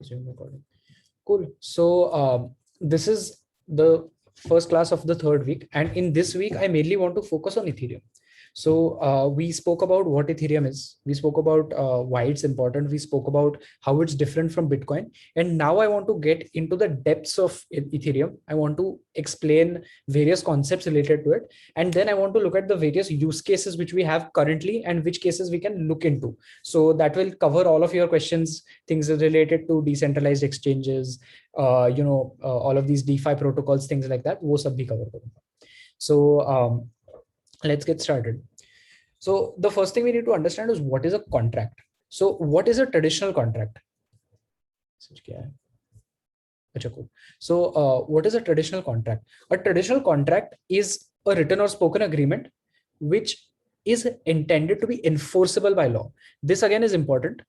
Resume recording. Cool. So this is the first class of the third week, and in this week I mainly want to focus on Ethereum. So we spoke about what Ethereum is. We spoke about why it's important. We spoke about how it's different from Bitcoin. And now I want to get into the depths of Ethereum. I want to explain various concepts related to it. And then I want to look at the various use cases which we have currently and which cases we can look into. So that will cover all of your questions, things related to decentralized exchanges, all of these DeFi protocols, things like that. वो सब भी cover करूँगा. So let's get started. So the first thing we need to understand is what is a contract. So what is a traditional contract? So what is a traditional contract? A traditional contract is a written or spoken agreement which is intended to be enforceable by law. This again is important.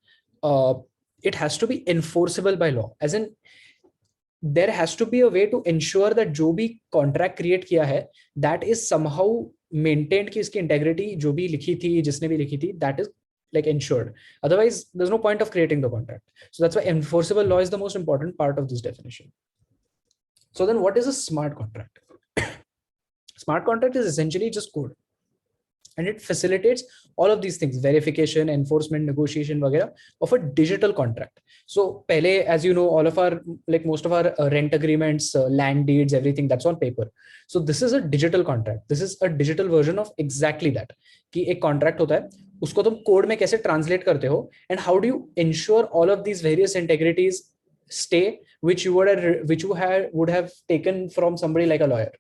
It has to be enforceable by law, as in there has to be a way to ensure that जो भी contract create किया है, that is somehow maintained कि इसकी integrity जो भी लिखी थी, जिसने भी लिखी थी, that is like ensured. Otherwise, there's no point of creating the contract. So that's why enforceable law is the most important part of this definition. So then what is a smart contract? Smart contract is essentially just code. And it facilitates all of these things: verification, enforcement, negotiation, वगैरह of a digital contract. So पहले, as you know, all of our, like most of our rent agreements, land deeds, everything, that's on paper. So this is a digital contract. This is a digital version of exactly that. कि एक contract होता है, उसको तुम code में कैसे translate करते हो, and how do you ensure all of these various integrities stay, which you would have taken from somebody like a lawyer.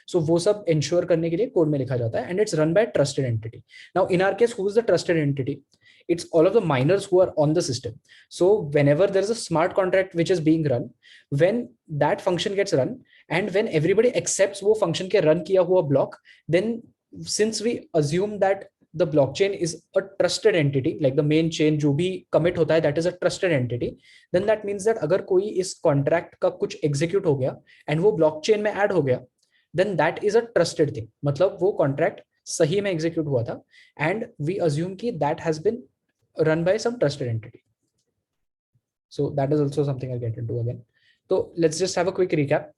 So वो सब ensure करने के लिए कोड में लिखा जाता है, and it's run by a trusted entity. Now in our case, who is the trusted entity? It's all of the miners who are on the system. So whenever there is a smart contract which is being run, when that function gets run and when everybody accepts वो function के run किया हुआ block, then since we assume that the blockchain is a trusted entity, like the main chain जो भी commit होता है, that is a trusted entity, then that means that अगर कोई इस contract का कुछ execute हो गया and वो blockchain में add हो गया, then that is a trusted thing. मतलब वो contract सही में execute हुआ था, and we assume कि that has been run by some trusted entity. So that is also something I'll get into again. So let's just have a quick recap.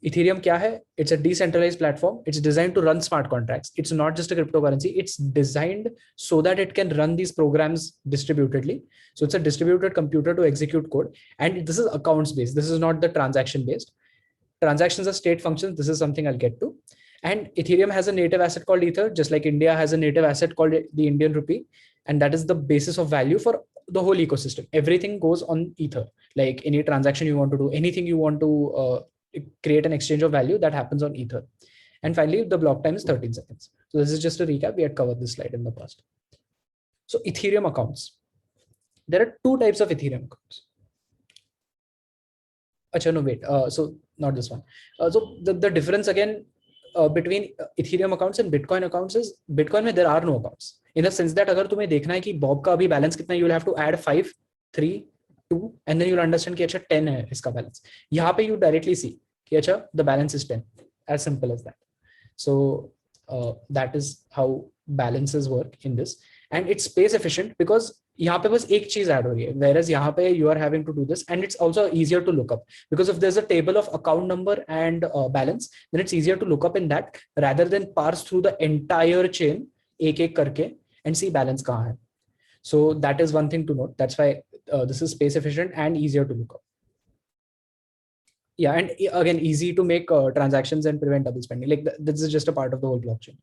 Ethereum क्या है? It's a decentralized platform. It's designed to run smart contracts. It's not just a cryptocurrency. It's designed so that it can run these programs distributedly. So it's a distributed computer to execute code. And this is accounts based. This is not the transaction based. Transactions are state functions. This is something I'll get to. And Ethereum has a native asset called Ether, just like India has a native asset called the Indian rupee. And that is the basis of value for the whole ecosystem. Everything goes on Ether. Like any transaction you want to do, anything you want to create an exchange of value, that happens on Ether. And finally, the block time is 13 seconds. So this is just a recap. We had covered this slide in the past. So Ethereum accounts. There are two types of Ethereum accounts. Achha, no, wait. So not this one. So the difference again between Ethereum accounts and Bitcoin accounts is Bitcoin में there are no accounts. In the sense that अगर तुम्हें देखना है कि Bob का अभी balance कितना है, you will have to add 5, 3, 2, and then you'll understand कि अच्छा 10 है इसका balance. यहाँ पे you directly see कि अच्छा the balance is 10. As simple as that. So that is how balances work in this, and it's space efficient because यहाँ पे बस एक चीज ऐड हो रही है, whereas यहाँ पे you are having to do this, and it's also easier to look up because if there's a table of account number and balance, then it's easier to look up in that rather than parse through the entire chain एक एक करके and see balance कहाँ है. So that is one thing to note. That's why this is space efficient and easier to look up. Yeah, and again, easy to make transactions and prevent double spending. Like this is just a part of the whole blockchain.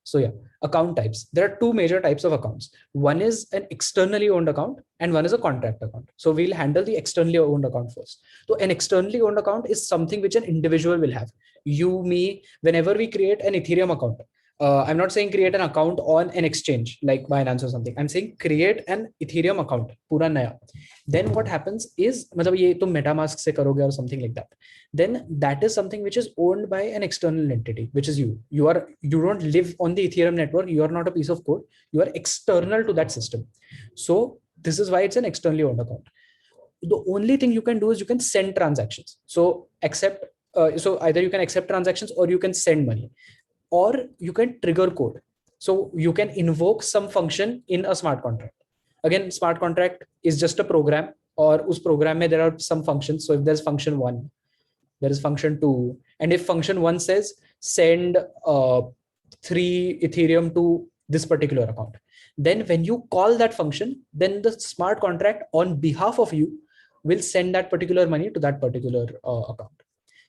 So yeah, account types. There are two major types of accounts. One is an externally owned account and one is a contract account. So we'll handle the externally owned account first. So an externally owned account is something which an individual will have. You, me, whenever we create an Ethereum account, I'm not saying create an account on an exchange like Binance or something. I'm saying create an Ethereum account, पूरा नया. Then what happens is, मतलब ये तुम MetaMask से करोगे or something like that. Then that is something which is owned by an external entity, which is you. You don't live on the Ethereum network. You are not a piece of code. You are external to that system. So this is why it's an externally owned account. The only thing you can do is you can send transactions. So so either you can accept transactions or you can send money, or you can trigger code. So you can invoke some function in a smart contract. Again, smart contract is just a program और उस programme में there are some functions. So if there's function 1, there is function 2, and if function 1 says send 3 Ethereum to this particular account, then when you call that function, then the smart contract on behalf of you will send that particular money to that particular account.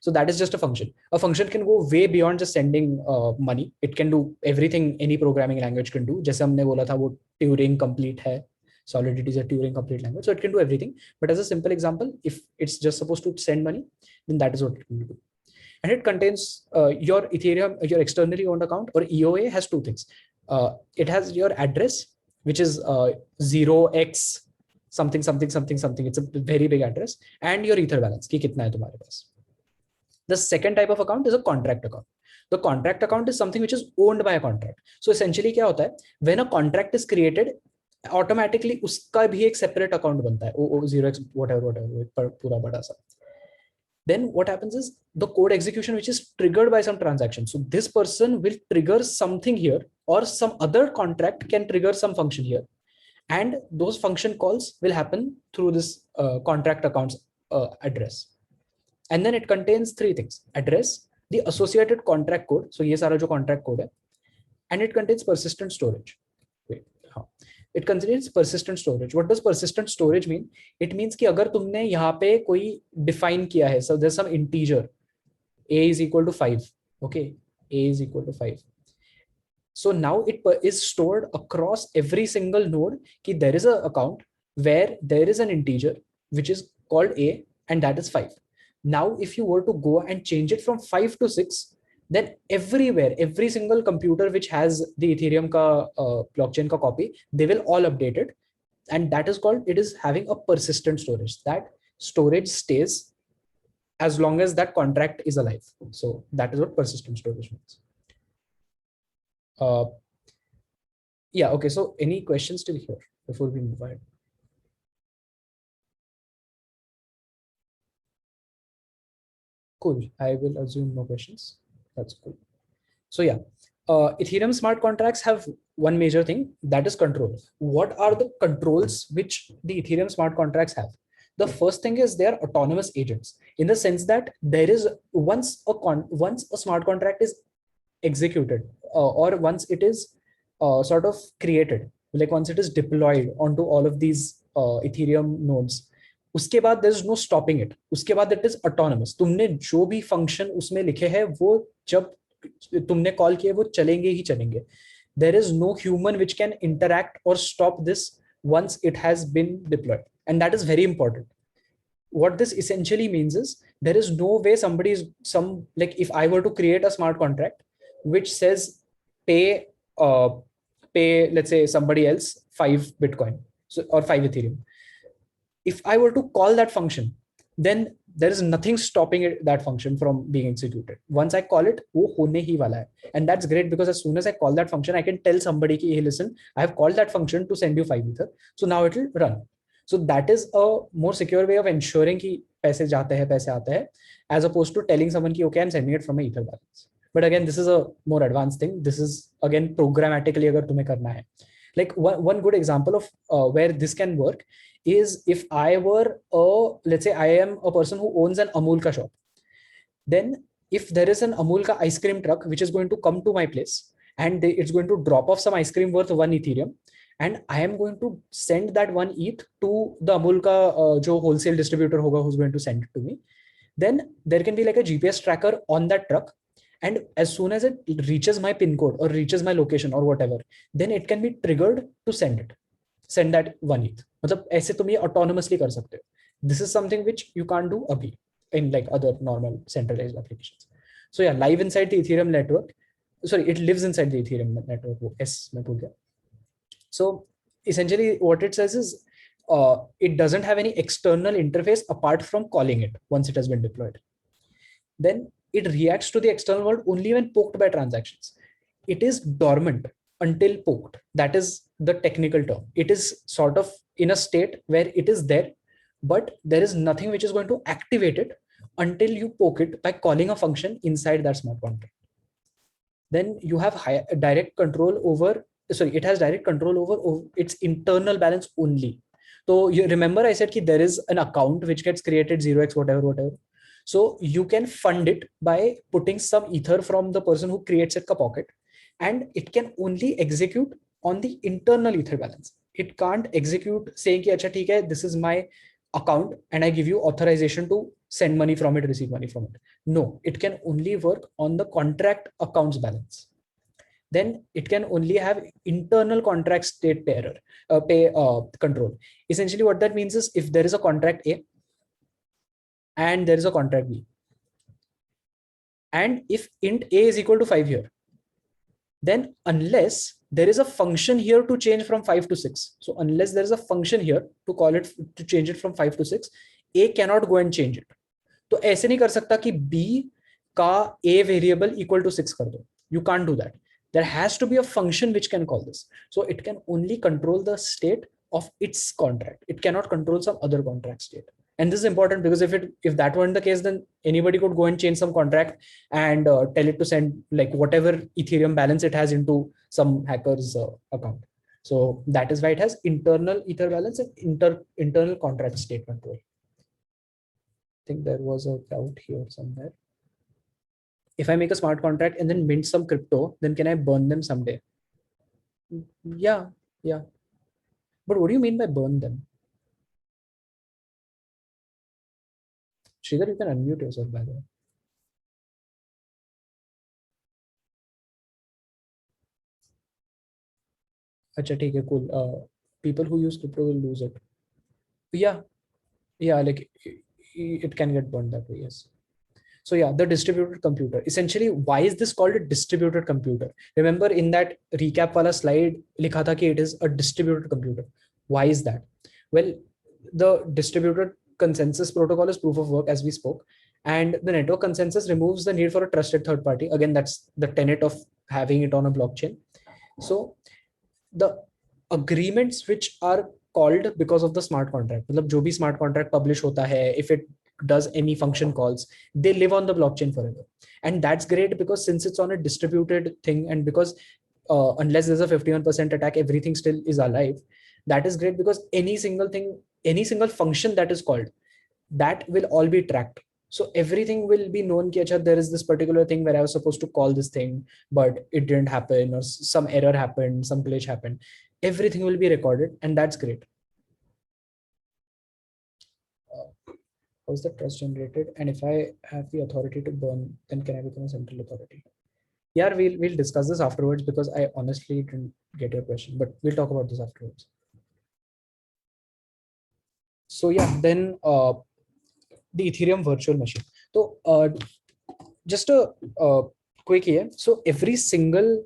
So that is just a function. A function can go way beyond just sending money. It can do everything any programming language can do. जैसे हमने बोला था वो Turing complete है. Solidity is a Turing complete language, so it can do everything. But as a simple example, if it's just supposed to send money, then that is what it can do. And it contains your Ethereum, your externally owned account or EOA has two things. It has your address, which is 0x something something something something. It's a very big address, and your Ether balance कि कितना है तुम्हारे पास. The second type of account is a contract account. The contract account is something which is owned by a contract. So essentially क्या होता है, when a contract is created, automatically उसका भी एक separate account बनता है, 0x whatever पूरा बड़ा सा. Then what happens is the code execution which is triggered by some transaction. So this person will trigger something here, or some other contract can trigger some function here, and those function calls will happen through this contract account's address. And then it contains three things: address, the associated contract code, so ये सारा जो contract code है, and it contains persistent storage. It contains persistent storage. What does persistent storage mean? It means कि अगर तुमने यहाँ पे कोई define किया है, so there's some integer, a is equal to 5, okay, a is equal to 5. So now it is stored across every single node कि there is an account where there is an integer which is called a, and that is 5. Now if you were to go and change it from 5 to 6, then everywhere, every single computer which has the Ethereum ka blockchain ka copy, they will all update it, and that is called, it is having a persistent storage. That storage stays as long as that contract is alive. So that is what persistent storage means. Yeah, okay, so any questions till here before we move ahead? Cool, I will assume no questions. That's cool. So yeah, Ethereum smart contracts have one major thing, that is control. What are the controls which the Ethereum smart contracts have? The first thing is they are autonomous agents, in the sense that there is once a smart contract is executed, or once it is sort of created, like once it is deployed onto all of these Ethereum nodes, उसके बाद there is no stopping it. उसके बाद it is autonomous. तुमने जो भी function उसमें लिखे हैं वो जब तुमने कॉल किए वो चलेंगे ही चलेंगे. There is no human which can interact or stop this once it has been deployed, and that is very important. What this essentially means is there is no way somebody is like if I were to create a smart contract which says pay let's say somebody else 5 Bitcoin, so or 5 Ethereum. If I were to call that function, then there is nothing stopping that function from being executed. Once I call it, वो होने ही वाला है. And that's great because as soon as I call that function, I can tell somebody कि hey, listen, I have called that function to send you 5 Ether. So now it will run. So that is a more secure way of ensuring कि पैसे जाते हैं, पैसे आते हैं, as opposed to telling someone कि okay, I'm sending it from my Ether balance. But again, this is a more advanced thing. This is again programmatically अगर तुम्हें करना है. Like one good example of where this can work is if I were let's say I am a person who owns an Amul ka shop. Then if there is an Amul ka ice cream truck which is going to come to my place, and it's going to drop off some ice cream worth 1 Ethereum, and I am going to send that 1 ETH to the Amul ka jo wholesale distributor hoga who's going to send it to me, then there can be like a GPS tracker on that truck, and as soon as it reaches my pin code or reaches my location or whatever, then it can be triggered to send that 1 ETH. मतलब ऐसे तुम ये autonomously कर सकते हो. This is something which you can't do अभी in like other normal centralized applications. So yeah, live inside the Ethereum network. Sorry, it lives inside the Ethereum network. वो S मैं भूल गया. So essentially what it says is it doesn't have any external interface apart from calling it once it has been deployed. Then it reacts to the external world only when poked by transactions. It is dormant until poked. That is the technical term. It is sort of in a state where it is there, but there is nothing which is going to activate it until you poke it by calling a function inside that smart contract. Then you have direct control over, sorry, it has direct control over its internal balance only. So you remember I said that there is an account which gets created 0x whatever. So you can fund it by putting some ether from the person who creates it ka pocket, and it can only execute on the internal ether balance. It can't execute saying ki acha theek hai, this is my account and I give you authorization to send money from it, receive money from it. No, it can only work on the contract accounts balance. Then it can only have internal contract state pay control. Essentially what that means is, if there is a contract A and there is a contract B, and if int A is equal to 5 here, then unless there is a function here to change from 5 to 6, so unless there is a function here to call it to change it from 5 to 6, A cannot go and change it. तो ऐसे नहीं कर सकता कि B का A variable equal to 6 कर दो. You can't do that. There has to be a function which can call this. So it can only control the state of its contract. It cannot control some other contract state. And this is important because if that weren't the case, then anybody could go and change some contract and tell it to send like whatever Ethereum balance it has into some hacker's account. So that is why it has internal ether balance and internal contract state control. I think there was a doubt here somewhere. If I make a smart contract and then mint some crypto, then can I burn them someday? Yeah. But what do you mean by burn them? Sridhar, you can unmute yourself, by the way. Acha, theek hai, cool. People who use crypto will lose it. Yeah, like it can get burned that way, yes. So yeah, the distributed computer. Essentially, why is this called a distributed computer? Remember in that recap wala slide, likha tha ki it is a distributed computer. Why is that? Well, the distributed consensus protocol is proof of work, as we spoke, and the network consensus removes the need for a trusted third party. Again, that's the tenet of having it on a blockchain. So the agreements which are called because of the smart contract, मतलब जो भी smart contract publish होता है, if it does any function calls, they live on the blockchain forever. And that's great because since it's on a distributed thing, and because unless there's a 51% attack, everything still is alive. That is great because any single thing, any single function that is called, that will all be tracked. So everything will be known ki, acha, there is this particular thing where I was supposed to call this thing, but it didn't happen, or some error happened, some glitch happened. Everything will be recorded, and that's great. How's the trust generated? And if I have the authority to burn, then can I become a central authority? Yeah, we'll discuss this afterwards because I honestly didn't get your question, but we'll talk about this afterwards. So yeah, then the Ethereum virtual machine. So just a quick here. So every single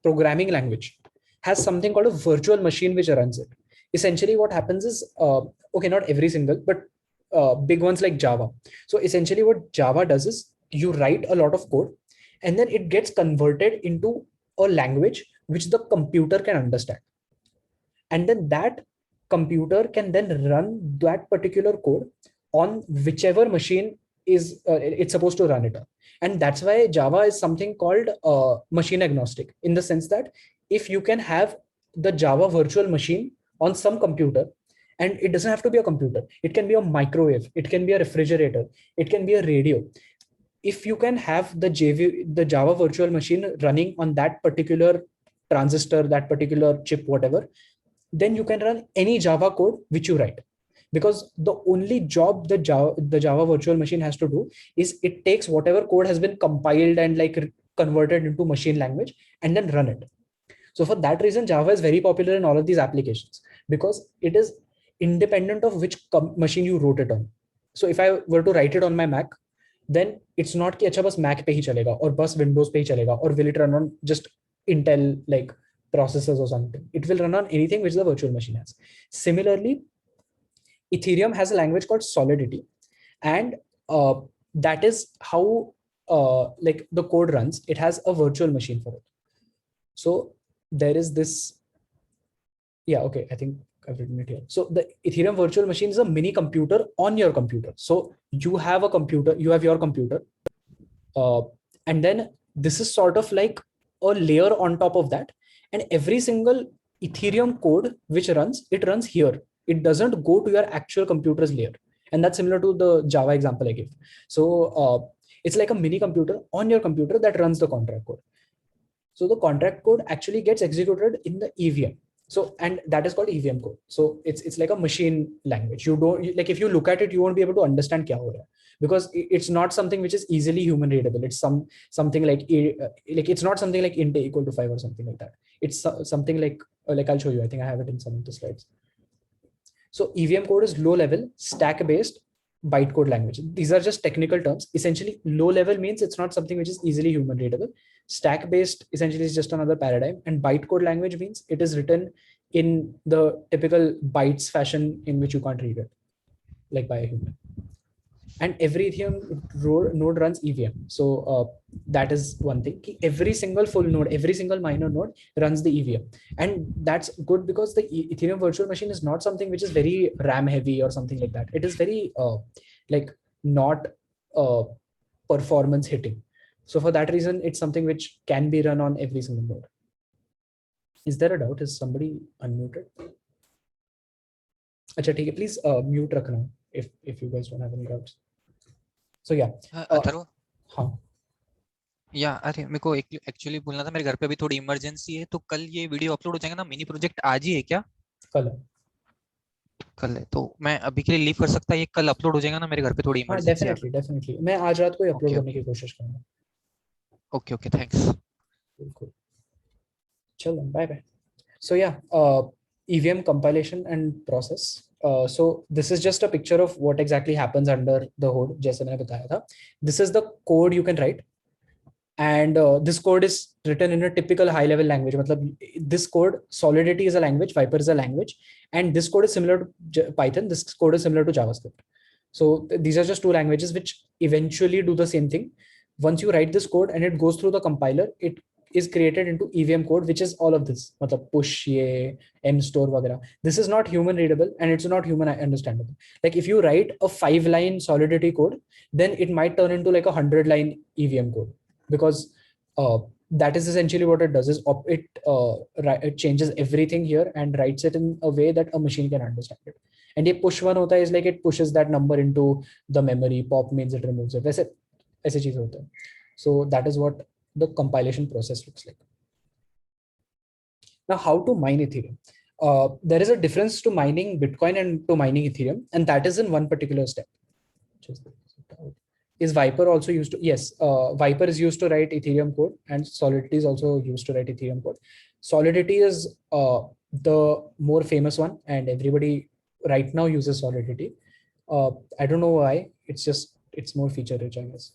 programming language has something called a virtual machine which runs it. Essentially what happens is, okay, not every single, but big ones like Java. So essentially what Java does is you write a lot of code and then it gets converted into a language which the computer can understand. And then that computer can then run that particular code on whichever machine is it's supposed to run it on. And that's why Java is something called machine agnostic, in the sense that if you can have the Java virtual machine on some computer, and it doesn't have to be a computer, it can be a microwave, it can be a refrigerator, it can be a radio. If you can have the Java virtual machine running on that particular transistor, that particular chip, whatever, then you can run any Java code which you write. Because the only job the Java virtual machine has to do is it takes whatever code has been compiled and like converted into machine language and then run it. So for that reason, Java is very popular in all of these applications because it is independent of which machine you wrote it on. So if I were to write it on my Mac, then it's not कि अच्छा बस Mac पे ही चलेगा और बस Windows पे ही चलेगा, or will it run on just Intel like processors or something. It will run on anything which the virtual machine has. Similarly, Ethereum has a language called Solidity, and that is how like the code runs. It has a virtual machine for it. So there is this. Yeah, okay, I think I've written it here. So the Ethereum virtual machine is a mini computer on your computer. So you have a computer, you have your computer, and then this is sort of like a layer on top of that. And every single Ethereum code which runs, it runs here. It doesn't go to your actual computer's layer. And that's similar to the Java example I gave. So it's like a mini computer on your computer that runs the contract code. So the contract code actually gets executed in the EVM. So, and that is called EVM code. So it's like a machine language. You don't, like, if you look at it, you won't be able to understand kya ho raha hai, because it's not something which is easily human readable. It's something like it's not something like int equal to 5 or something like that. It's something like I'll show you. I think I have it in some of the slides. So EVM code is low level, stack based bytecode language. These are just technical terms. Essentially, low level means it's not something which is easily human readable. Stack based essentially is just another paradigm, and bytecode language means it is written in the typical bytes fashion in which you can't read it, like by a human. And every Ethereum node runs EVM. So that is one thing. Every single full node, every single minor node runs the EVM. And that's good because the Ethereum virtual machine is not something which is very RAM heavy or something like that. It is very not performance hitting. So for that reason, it's something which can be run on every single node. Is there a doubt? Is somebody unmuted? Acha, take it. Please mute rakhna if you guys don't have any doubts. So yeah. Atharva, हाँ. या अरे मेरे को actually बोलना था, मेरे घर पे भी थोड़ी इमरजेंसी है, तो कल ये वीडियो अपलोड हो जाएगा ना? मिनी प्रोजेक्ट आज ही है क्या? कल है, तो मैं अभी के लिए लीव कर सकता है? ये कल अपलोड हो जाएगा ना? मेरे घर पे थोड़ी हाँ, इमरजेंसी है। डेफिनेटली मैं आज रात को अपलोड करने की कोशिश करूंगा. Okay okay, thanks. बिल्कुल. चलो, bye bye. So yeah, EVM compilation and process. So this is just a picture of what exactly happens under the hood. जैसे मैंने बताया था. This is the code you can write, and this code is written in a typical high level language. मतलब this code, Solidity is a language, Viper is a language, and this code is similar to Python. This code is similar to JavaScript. So these are just two languages which eventually do the same thing. Once you write this code and it goes through the compiler, it is created into EVM code, which is all of this. मतलब push ये mstore वगैरह. This is not human readable and it's not human understandable. Like if you write a 5-line Solidity code, then it might turn into like a 100-line EVM code, because that is essentially what it does. Is it changes everything here and writes it in a way that a machine can understand it. And ये push one होता है is like it pushes that number into the memory. Pop means it removes it. वैसे ऐसे चीज होता है. So that is what the compilation process looks like. Now, how to mine Ethereum? There is a difference to mining Bitcoin and to mining Ethereum, and that is in one particular step. Is Viper also used to? Yes, Viper is used to write Ethereum code, and Solidity is also used to write Ethereum code. Solidity is the more famous one, and everybody right now uses Solidity. I don't know why. It's more feature rich, I guess.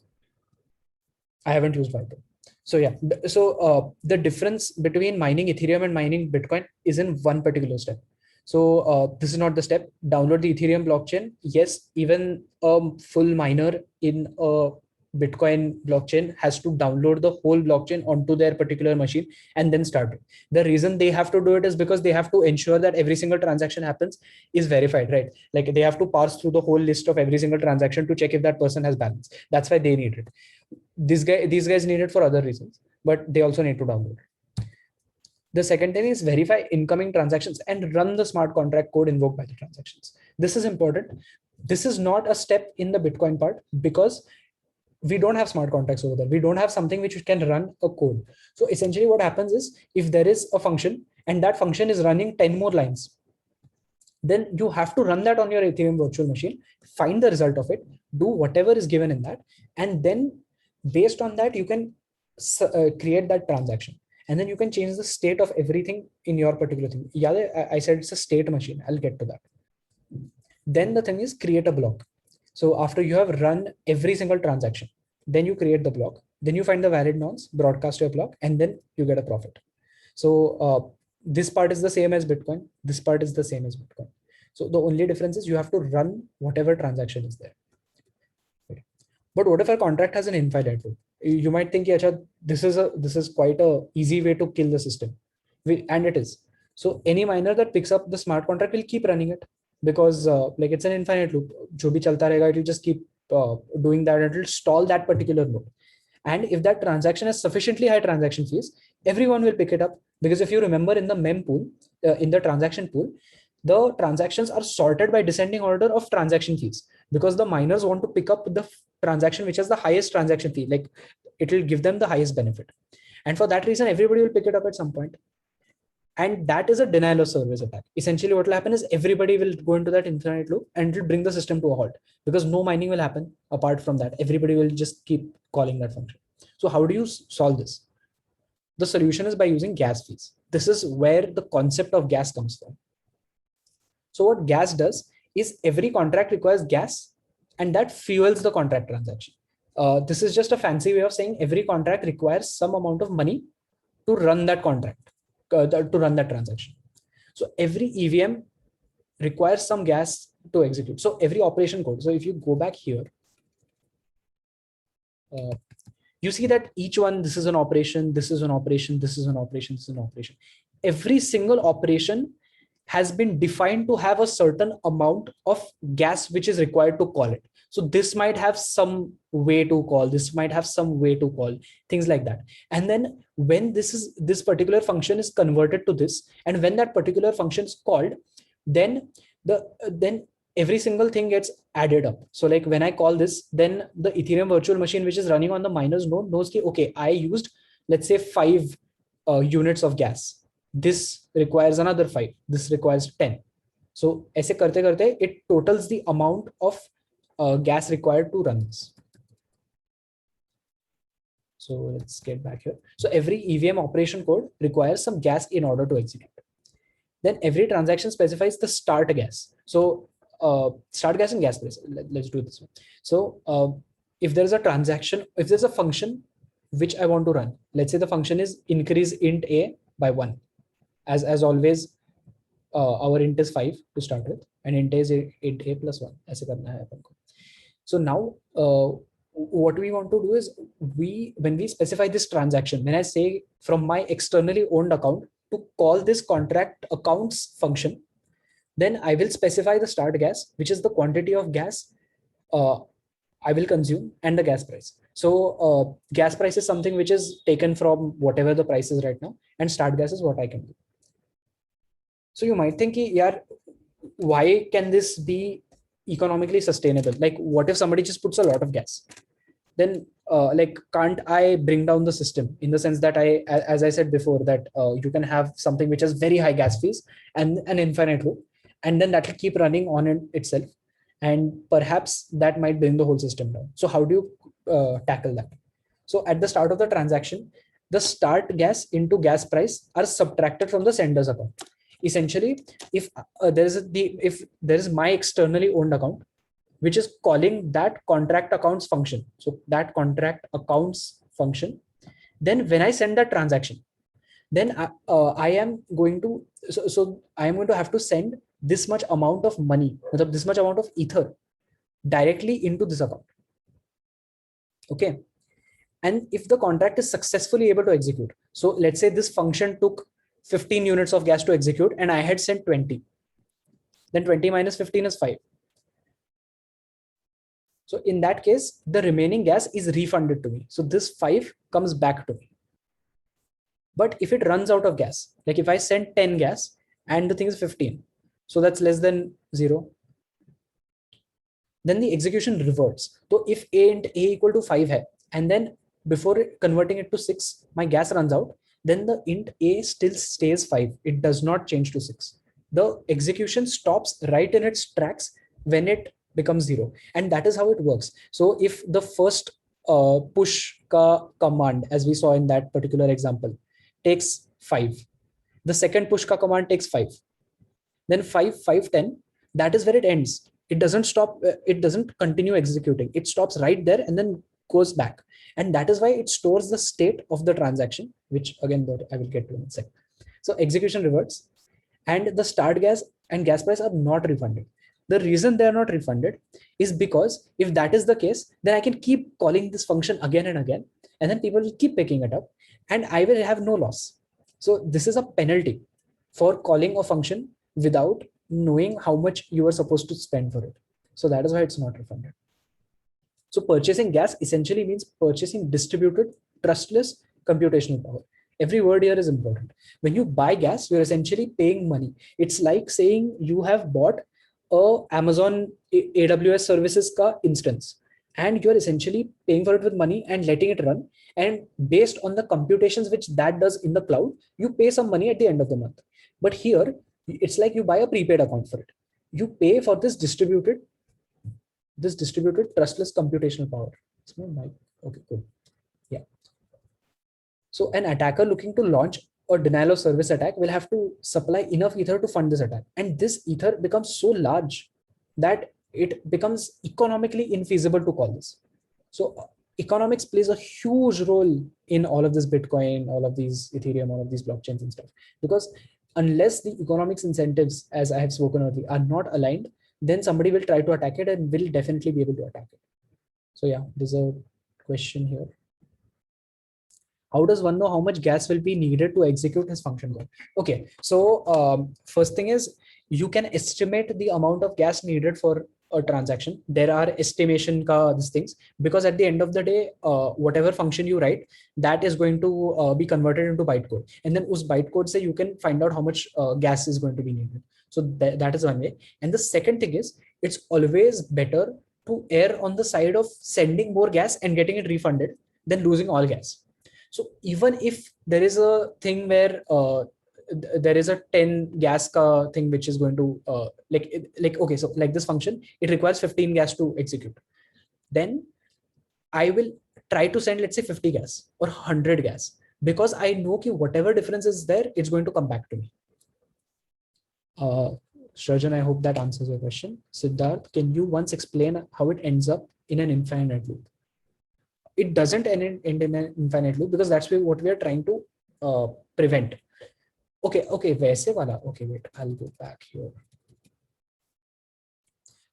I haven't used Viper. So yeah, so the difference between mining Ethereum and mining Bitcoin is in one particular step. So this is not the step. Download the Ethereum blockchain. Yes, even a full miner in a Bitcoin blockchain has to download the whole blockchain onto their particular machine and then start it. The reason they have to do it is because they have to ensure that every single transaction happens is verified, right? Like they have to parse through the whole list of every single transaction to check if that person has balance. That's why they need it. These guys need it for other reasons, but they also need to download it. The second thing is verify incoming transactions and run the smart contract code invoked by the transactions. This is important. This is not a step in the Bitcoin part because we don't have smart contracts over there. We don't have something which can run a code. So essentially what happens is if there is a function and that function is running 10 more lines, then you have to run that on your Ethereum virtual machine, find the result of it, do whatever is given in that, and then based on that, you can create that transaction. And then you can change the state of everything in your particular thing. Yeah, I said it's a state machine. I'll get to that. Then the thing is create a block. So after you have run every single transaction, then you create the block. Then you find the valid nonce, broadcast your block, and then you get a profit. So this part is the same as Bitcoin. This part is the same as Bitcoin. So the only difference is you have to run whatever transaction is there. Okay. But what if a contract has an infinite loop? You might think, yeah, this is quite a easy way to kill the system, and it is. So any miner that picks up the smart contract will keep running it because like it's an infinite loop. Jo bhi chalta rahega, it will just keep doing that. It will stall that particular node. And if that transaction has sufficiently high transaction fees, everyone will pick it up Because if you remember in the mem pool, in the transaction pool, the transactions are sorted by descending order of transaction fees, because the miners want to pick up the transaction which has the highest transaction fee, like it will give them the highest benefit. And for that reason, everybody will pick it up at some point. And that is a denial of service attack. Essentially, what will happen is everybody will go into that infinite loop and it will bring the system to a halt, because no mining will happen apart from that. Everybody will just keep calling that function. So how do you solve this? The solution is by using gas fees. This is where the concept of gas comes from. So what gas does is every contract requires gas, and that fuels the contract transaction. This is just a fancy way of saying every contract requires some amount of money to run that contract, to run that transaction. So every EVM requires some gas to execute. So every operation code. So if you go back here, you see that each one, this is an operation, this is an operation, this is an operation, this is an operation. Every single operation has been defined to have a certain amount of gas which is required to call it. So this might have some way to call, this might have some way to call, things like that. And then when this particular function is converted to this, and when that particular function is called, then every single thing gets added up. So like when I call this, then the Ethereum virtual machine, which is running on the miners node, knows that, okay, I used, let's say 5 units of gas. This requires another 5. This requires 10. So ऐसे करते करते it totals the amount of gas required to run this. So let's get back here. So every EVM operation code requires some gas in order to execute. Then every transaction specifies the start gas. So start gas and gas price. Let's do it this way. So if there's a transaction, if there's a function which I want to run, let's say the function is increase int a by 1. As always, our int is 5 to start with, and int is int a plus 1. ऐसे करना है अपन को. So now what we want to do is, when we specify this transaction, when I say from my externally owned account to call this contract accounts function, then I will specify the start gas, which is the quantity of gas I will consume, and the gas price. So gas price is something which is taken from whatever the price is right now, and start gas is what I can do. So you might think, yeah, why can this be economically sustainable? Like, what if somebody just puts a lot of gas? Then like, can't I bring down the system, in the sense that as I said before, that you can have something which has very high gas fees and an infinite loop, and then that will keep running on itself, and perhaps that might bring the whole system down. So how do you tackle that? So at the start of the transaction, the start gas into gas price are subtracted from the sender's account. Essentially, if there is my externally owned account which is calling that contract accounts function, so that contract accounts function, then when I send that transaction, then I am going to have to send this much amount of money, this much amount of ether, directly into this account. Okay. And if the contract is successfully able to execute, so let's say this function took 15 units of gas to execute and I had sent 20, then 20 minus 15 is 5. So in that case, the remaining gas is refunded to me. So this 5 comes back to me. But if it runs out of gas, like if I send 10 gas and the thing is 15, so that's less than 0, then the execution reverts. So if a int a equal to 5 hai, and then before converting it to 6, my gas runs out, then the int a still stays 5. It does not change to 6. The execution stops right in its tracks when it becomes 0. And that is how it works. So if the first push ka command, as we saw in that particular example, takes 5, the second push ka command takes 5, then 5, 5, 10, that is where it ends. It doesn't stop, it doesn't continue executing. It stops right there and then goes back. And that is why it stores the state of the transaction, which again, I will get to in a second. So execution reverts, and the start gas and gas price are not refunded. The reason they are not refunded is because if that is the case, then I can keep calling this function again and again, and then people will keep picking it up, and I will have no loss. So this is a penalty for calling a function without knowing how much you are supposed to spend for it. So that is why it's not refunded. So purchasing gas essentially means purchasing distributed, trustless computational power. Every word here is important. When you buy gas, you're essentially paying money. It's like saying you have bought a Amazon AWS services ka instance, and you're essentially paying for it with money and letting it run. And based on the computations which that does in the cloud, you pay some money at the end of the month. But here, it's like you buy a prepaid account for it. You pay for this distributed trustless computational power. It's my mic. Okay, cool. Yeah. So an attacker looking to launch a denial of service attack will have to supply enough ether to fund this attack. And this ether becomes so large that it becomes economically infeasible to call this. So economics plays a huge role in all of this Bitcoin, all of these Ethereum, all of these blockchains and stuff. Because unless the economics incentives, as I have spoken earlier, are not aligned, then somebody will try to attack it and will definitely be able to attack it. So yeah, there's a question here. How does one know how much gas will be needed to execute his function call? Okay, so first thing is you can estimate the amount of gas needed for a transaction. There are estimation ka these things, because at the end of the day, whatever function you write, that is going to be converted into bytecode, and then us bytecode say you can find out how much gas is going to be needed. So that is one way. And the second thing is, it's always better to err on the side of sending more gas and getting it refunded than losing all gas. So even if there is a thing where there is a 10 gas ka thing which is going to okay, so like this function, it requires 15 gas to execute. Then I will try to send, let's say, 50 gas or 100 gas, because I know ki whatever difference is there, it's going to come back to me. Srajan, I hope that answers your question. Siddharth, can you once explain how it ends up in an infinite loop? It doesn't end in an infinite loop, because that's what we are trying to prevent. Okay, वैसे वाला. Okay, wait, I'll go back here.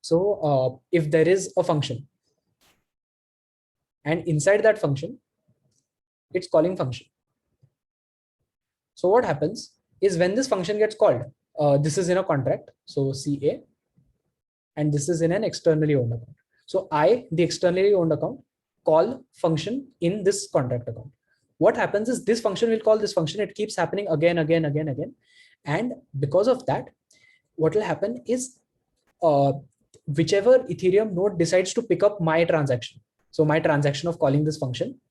So if there is a function, and inside that function, it's calling function. So what happens is when this function gets called, this is in a contract, so CA, and this is in an externally owned account. So I, the externally owned account, call function in this contract account. What happens is this function will call this function. It keeps happening again. And because of that, what will happen is whichever Ethereum node decides to pick up my transaction, so my transaction of calling this function,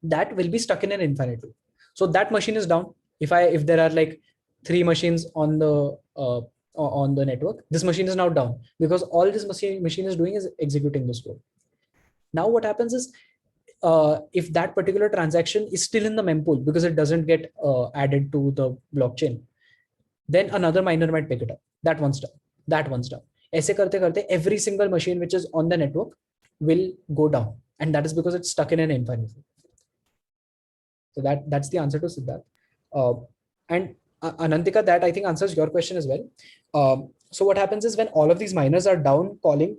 that will be stuck in an infinite loop. So that machine is down. If there are like 3 machines on the network, this machine is now down, because all this machine is doing is executing this code. Now what happens is, if that particular transaction is still in the mempool because it doesn't get added to the blockchain, then another miner might pick it up. That one's down. Aise karte karte, every single machine which is on the network will go down, and that is because it's stuck in an infinite loop. So that's the answer to Siddharth. And Anantika, that I think answers your question as well. So what happens is when all of these miners are down calling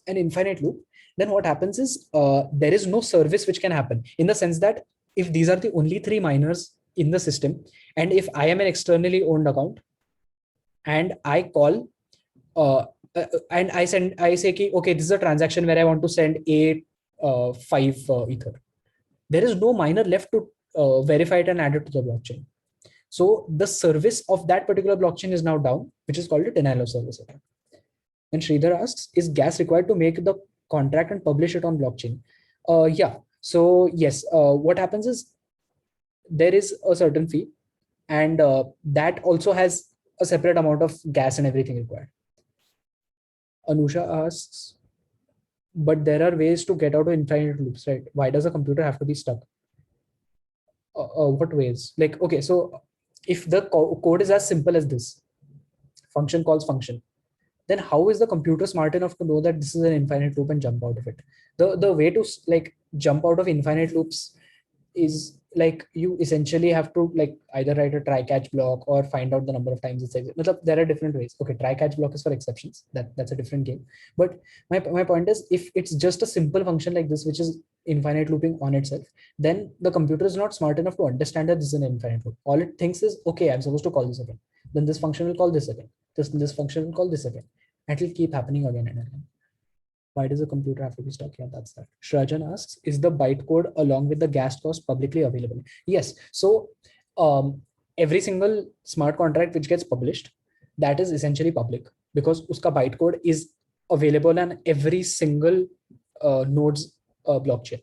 an infinite loop, then what happens is there is no service which can happen, in the sense that if these are the only 3 miners in the system, and if I am an externally owned account and I call and I say, okay, this is a transaction where I want to send A5 ether, there is no miner left to verify it and add it to the blockchain. So the service of that particular blockchain is now down, which is called a denial of service attack. And Sridhar asks, is gas required to make the contract and publish it on blockchain? Yeah. So yes, what happens is there is a certain fee, and that also has a separate amount of gas and everything required. Anusha asks, but there are ways to get out of infinite loops, right? Why does a computer have to be stuck? What ways? Like, okay, so if the code is as simple as this, function calls function, then how is the computer smart enough to know that this is an infinite loop and jump out of it? The way to like jump out of infinite loops is like you essentially have to like either write a try catch block or find out the number of times it's executed. There are different ways. Okay, try catch block is for exceptions. That's a different game. But my point is, if it's just a simple function like this, which is infinite looping on itself, then the computer is not smart enough to understand that this is an infinite loop. All it thinks is, okay, I'm supposed to call this again. Then this function will call this again. This function will call this again. And it will keep happening again and again. Why does a computer have to be stuck? Yeah, that's that. Shrajan asks, is the bytecode along with the gas cost publicly available? Yes. So every single smart contract which gets published, that is essentially public because uska bytecode is available on every single node's blockchain.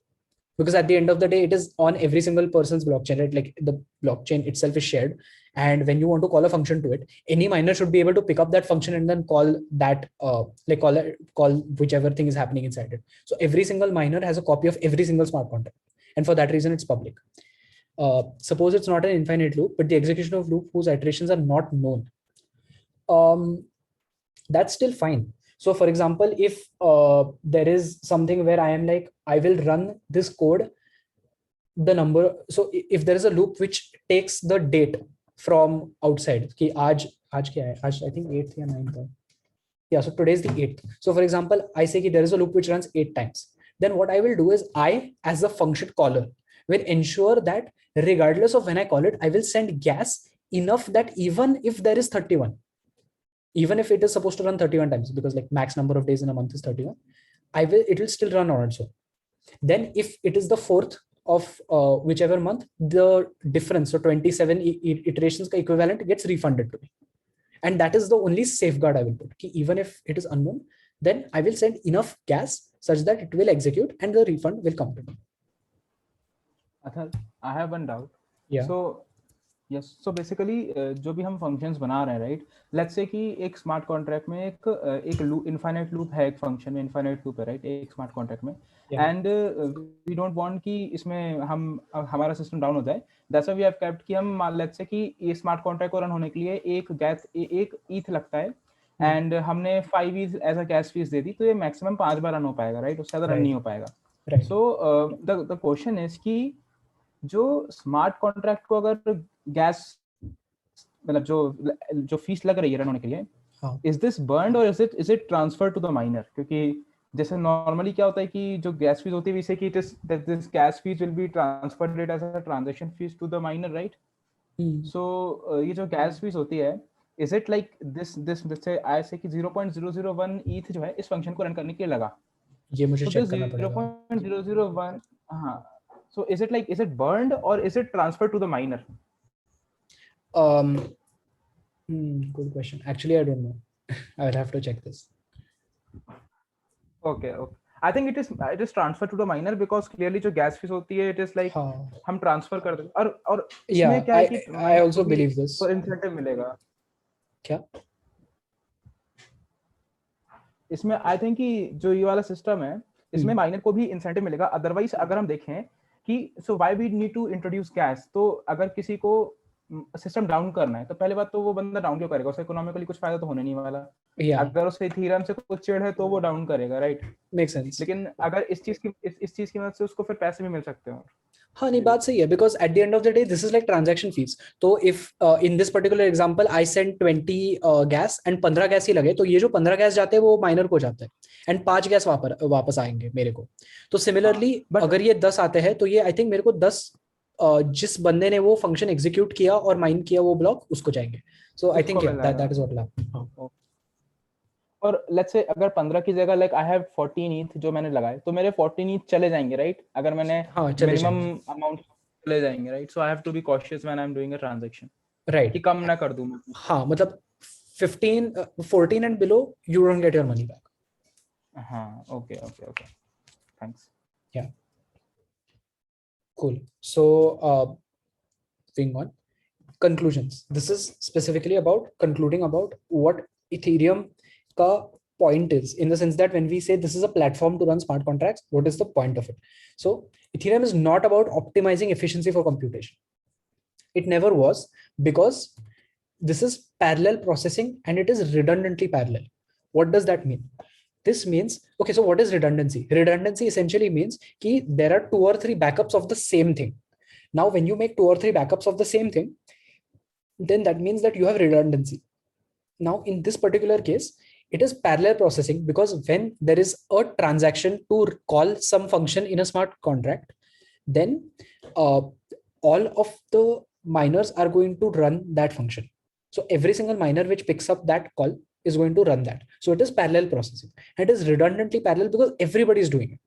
Because at the end of the day, it is on every single person's blockchain, right? Like the blockchain itself is shared. And when you want to call a function to it, any miner should be able to pick up that function and then call that, call whichever thing is happening inside it. So every single miner has a copy of every single smart contract. And for that reason, it's public. Suppose it's not an infinite loop, but the execution of loop whose iterations are not known. That's still fine. So for example, if there is something where I am like, I will run this code, the number. So if there is a loop which takes the date from outside, ki aaj kya hai? Aaj, I think 8th or 9th. Yeah, so today is the 8th. So for example, I say there is a loop which runs 8 times. Then what I will do is I, as the function caller, will ensure that regardless of when I call it, I will send gas enough that even if there is 31, even if it is supposed to run 31 times, because like max number of days in a month is 31, it will still run on its own. Then if it is the 4th of whichever month, the difference, so 27 iterations equivalent gets refunded to me. And that is the only safeguard I will put. Even if it is unknown, then I will send enough gas such that it will execute and the refund will come to me. Athar, I have one doubt. Yeah. So yes, so basically जो भी हम functions बना रहे हैं, right? Let's say कि एक smart contract में एक loop, infinite loop है, एक function में infinite loop है, right? एक smart contract में, Yeah. and we don't want कि इसमें हमारा system down हो जाए. That's why we have kept कि हम let's say कि ये smart contract को run होने के लिए एक ETH लगता है, and हमने 5 ETH as a gas fees दे दी, तो ये maximum 5 बार run हो पाएगा, right? उससे ज़्यादा run नहीं हो पाएगा. Right. So the question is कि जो स्मार्ट कॉन्ट्रैक्ट को अगर गैस मतलब जो फीस लग रही है रन होने के लिए, इज दिस बर्न्ड और is it transfer to the miner? क्योंकि जैसे नॉर्मली क्या होता है कि जो गैस फीस होती है वैसे कि this gas fees will be transferred as a transaction fees to the miner, right? So ये जो गैस फीस होती है, इज इट लाइक दिस जैसे ऐसे कि 0.001 ईथ जो है इस फंक्शन को रन करने के लिए लगा, ये मुझे चेक करना पड़ेगा. 0.001, हां. So is it burned or is it transferred to the miner? Good question. Actually, I don't know. I will have to check this. Okay. I think it is transferred to the miner because clearly जो gas fees होती है, it is like हम transfer कर देते और इसमें क्या है कि I also believe this. तो incentive मिलेगा. क्या? इसमें I think कि जो ये वाला सिस्टम है, इसमें माइनर को भी इंसेंटिव मिलेगा. अदरवाइज अगर हम देखें कि so why we need to introduce gas, तो अगर किसी को सिस्टम डाउन करना है तो पहले बात तो वो बंदा डाउन क्यों करेगा? उससे इकोनॉमिकली कुछ फायदा तो होने नहीं वाला. अगर उसे इथेरियम से कुछ चिढ़ है तो वो डाउन करेगा, राइट? Make sense. लेकिन अगर इस चीज की मदद से उसको फिर पैसे भी मिल सकते हैं. हाँ, नहीं, बात सही है, because at the end of the day this is like transaction fees. तो if in this particular example I send 20 gas and 15 gas ही लगे, तो ये जो 15 गैस जाते हैं वो माइनर को जाता है and 5 गैस वापस आएंगे मेरे को. तो सिमिलरली अगर ये 10 आते हैं तो ये आई थिंक मेरे को 10 जिस बंदे ने वो फंक्शन एग्जीक्यूट किया और माइन किया वो ब्लॉक, उसको जाएंगे. So I think that is what will happen. और लेट्स से अगर 15 की जगह लाइक आई हैव 14 ईथ जो मैंने लगाए, तो मेरे 14 ईथ चले जाएंगे, राइट? अगर मैंने मिनिमम अमाउंट चले जाएंगे, right? So I have to be cautious when I am doing a transaction, right? कि कम ना कर दूं मैं. हाँ, मतलब 14 and below you don't get your money back. हाँ, okay, thanks. Yeah, cool. So thing on conclusions, this is specifically about concluding about what Ethereum ka point is, in the sense that when we say this is a platform to run smart contracts, what is the point of it? So Ethereum is not about optimizing efficiency for computation. It never was, because this is parallel processing and it is redundantly parallel. What does that mean? This means, okay, so what is redundancy? Redundancy essentially means that there are 2 or 3 backups of the same thing. Now, when you make 2 or 3 backups of the same thing, then that means that you have redundancy. Now, in this particular case, it is parallel processing, because when there is a transaction to call some function in a smart contract, then all of the miners are going to run that function. So every single miner which picks up that call is going to run that. So it is parallel processing. And it is redundantly parallel because everybody is doing it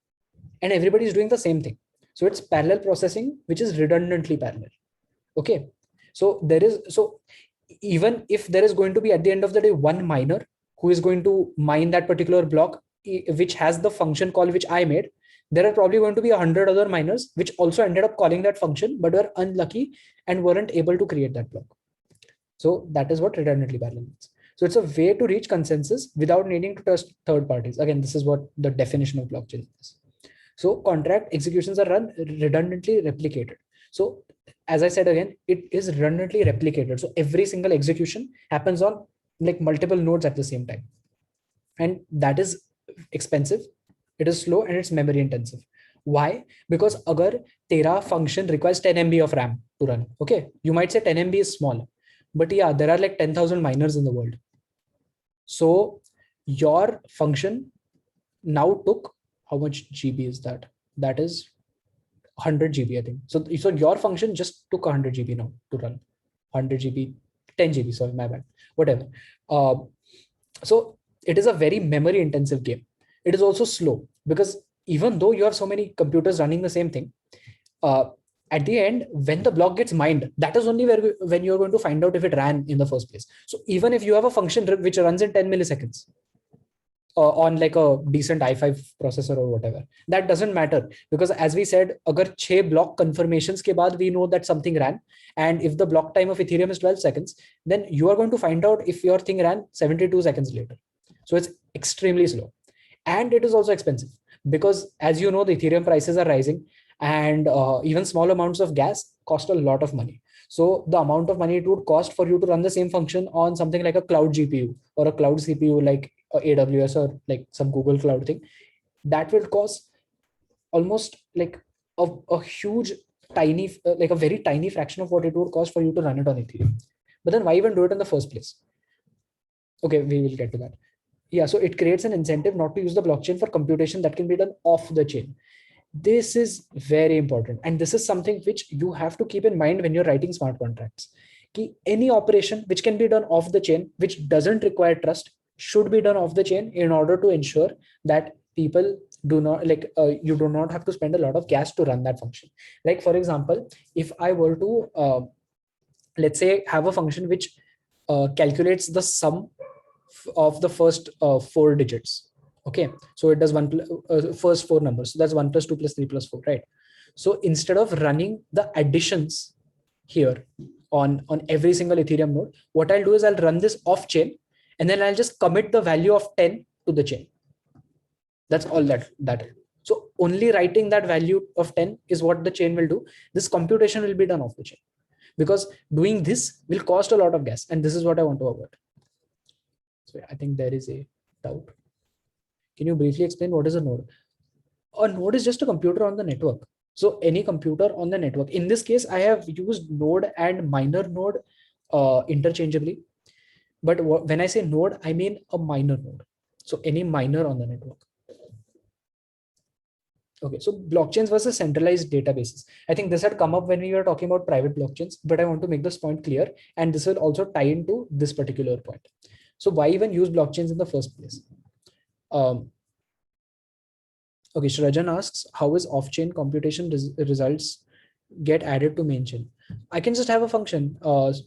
and everybody is doing the same thing. So it's parallel processing, which is redundantly parallel. Okay. So even if there is going to be at the end of the day one miner who is going to mine that particular block, which has the function call which I made, there are probably going to be 100 other miners which also ended up calling that function, but were unlucky and weren't able to create that block. So that is what redundantly parallel means. So it's a way to reach consensus without needing to trust third parties. Again, this is what the definition of blockchain is. So contract executions are run redundantly replicated. So as I said again, it is redundantly replicated. So every single execution happens on like multiple nodes at the same time. And that is expensive, it is slow, and it's memory intensive. Why? Because agar tera function requires 10 MB of RAM to run. Okay, you might say 10 MB is small, but yeah, there are like 10,000 miners in the world. So your function now took, how much GB is that? That is 100 GB, I think. So your function just took 100 GB now to run. 100 GB, 10 GB, sorry, my bad, whatever. So it is a very memory intensive game. It is also slow because even though you have so many computers running the same thing, at the end, when the block gets mined, that is only when you're going to find out if it ran in the first place. So even if you have a function which runs in 10 milliseconds on like a decent i5 processor or whatever, that doesn't matter, because as we said, agar 6 block confirmations ke baad we know that something ran, and if the block time of Ethereum is 12 seconds, then you are going to find out if your thing ran 72 seconds later. So it's extremely slow, and it is also expensive because, as you know, the Ethereum prices are rising, and even small amounts of gas cost a lot of money. So the amount of money it would cost for you to run the same function on something like a cloud GPU or a cloud CPU like AWS or like some Google Cloud thing, that will cost almost like a huge tiny, like a very tiny fraction of what it would cost for you to run it on Ethereum. But then why even do it in the first place? Okay, we will get to that. Yeah, so it creates an incentive not to use the blockchain for computation that can be done off the chain. This is very important, and this is something which you have to keep in mind when you're writing smart contracts. Any operation which can be done off the chain, which doesn't require trust, should be done off the chain in order to ensure that people do not you do not have to spend a lot of gas to run that function. Like for example, if I were to let's say have a function which calculates the sum of the first 4 digits. Okay, so it does first 4 numbers. So that's 1 plus 2 plus 3 plus 4, right? So instead of running the additions here on every single Ethereum node, what I'll do is I'll run this off chain, and then I'll just commit the value of 10 to the chain. That's all that will do. So only writing that value of 10 is what the chain will do. This computation will be done off the chain, because doing this will cost a lot of gas, and this is what I want to avoid. So I think there is a doubt. Can you briefly explain what is a node? A node is just a computer on the network. So any computer on the network. In this case, I have used node and miner node interchangeably. But when I say node, I mean a miner node. So any miner on the network. Okay, so blockchains versus centralized databases. I think this had come up when we were talking about private blockchains, but I want to make this point clear, and this will also tie into this particular point. So why even use blockchains in the first place? Okay, Shrajan asks, how is off-chain computation results get added to main chain? I can just have a function. So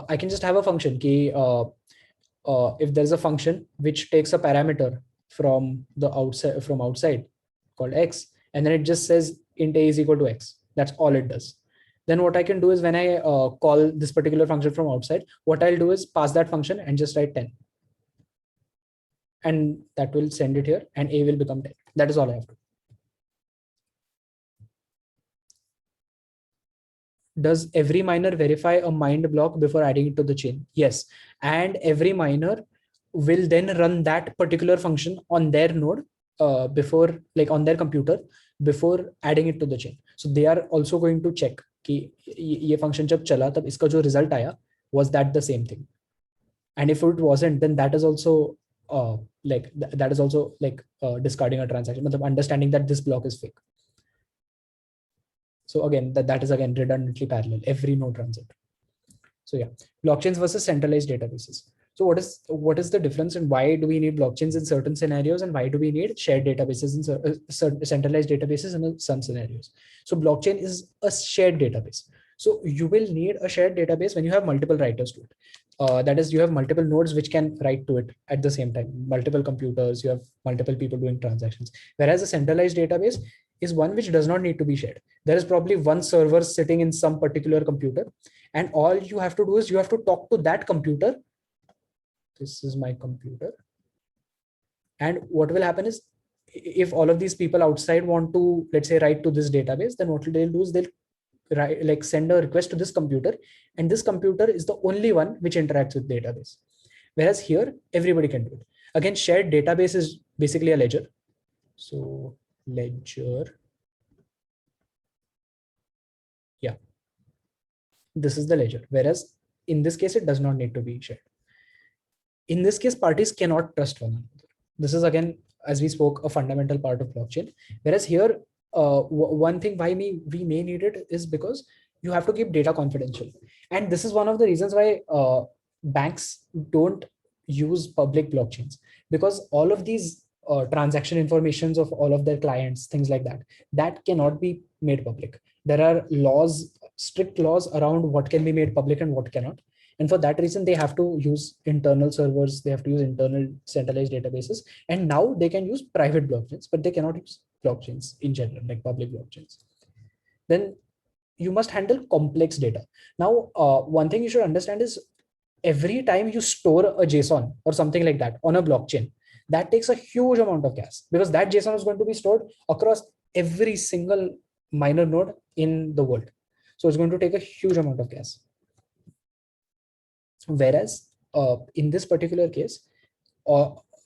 I can just have a function. If there's a function which takes a parameter from the outside called x, and then it just says int a is equal to x. That's all it does. Then what I can do is when I call this particular function from outside, what I'll do is pass that function and just write 10. And that will send it here, and a will become 10. That is all I have to do. Does every miner verify a mined block before adding it to the chain? Yes. And every miner will then run that particular function on their node before, like on their computer, before adding it to the chain. So they are also going to check कि ये function जब चला तब इसका जो result आया, was that the same thing? And if it wasn't, then that is also discarding a transaction, understanding that this block is fake. So again, that is again redundantly parallel. Every node runs it. So yeah, blockchains versus centralized databases. So what is the difference, and why do we need blockchains in certain scenarios, and why do we need shared databases in centralized databases in some scenarios? So blockchain is a shared database. So you will need a shared database when you have multiple writers to it. That is, you have multiple nodes which can write to it at the same time, multiple computers, you have multiple people doing transactions. Whereas a centralized database is one which does not need to be shared. There is probably one server sitting in some particular computer, and all you have to do is you have to talk to that computer. This is my computer. And what will happen is, if all of these people outside want to, let's say, write to this database, then what they'll do is they'll write, like send a request to this computer, and this computer is the only one which interacts with database. Whereas here, everybody can do it. Again, shared database is basically a ledger. So ledger, yeah, this is the ledger. Whereas in this case, it does not need to be shared. In this case, parties cannot trust one another. This is, again, as we spoke, a fundamental part of blockchain. Whereas here, one thing why we may need it is because you have to keep data confidential. And this is one of the reasons why banks don't use public blockchains, because all of these transaction informations of all of their clients, things like that, that cannot be made public. There are laws, strict laws around what can be made public and what cannot. And for that reason, they have to use internal servers, they have to use internal centralized databases. And now they can use private blockchains, but they cannot use blockchains in general, like public blockchains. Then you must handle complex data. Now, one thing you should understand is, every time you store a JSON or something like that on a blockchain, that takes a huge amount of gas, because that JSON is going to be stored across every single minor node in the world. So it's going to take a huge amount of gas. Whereas in this particular case,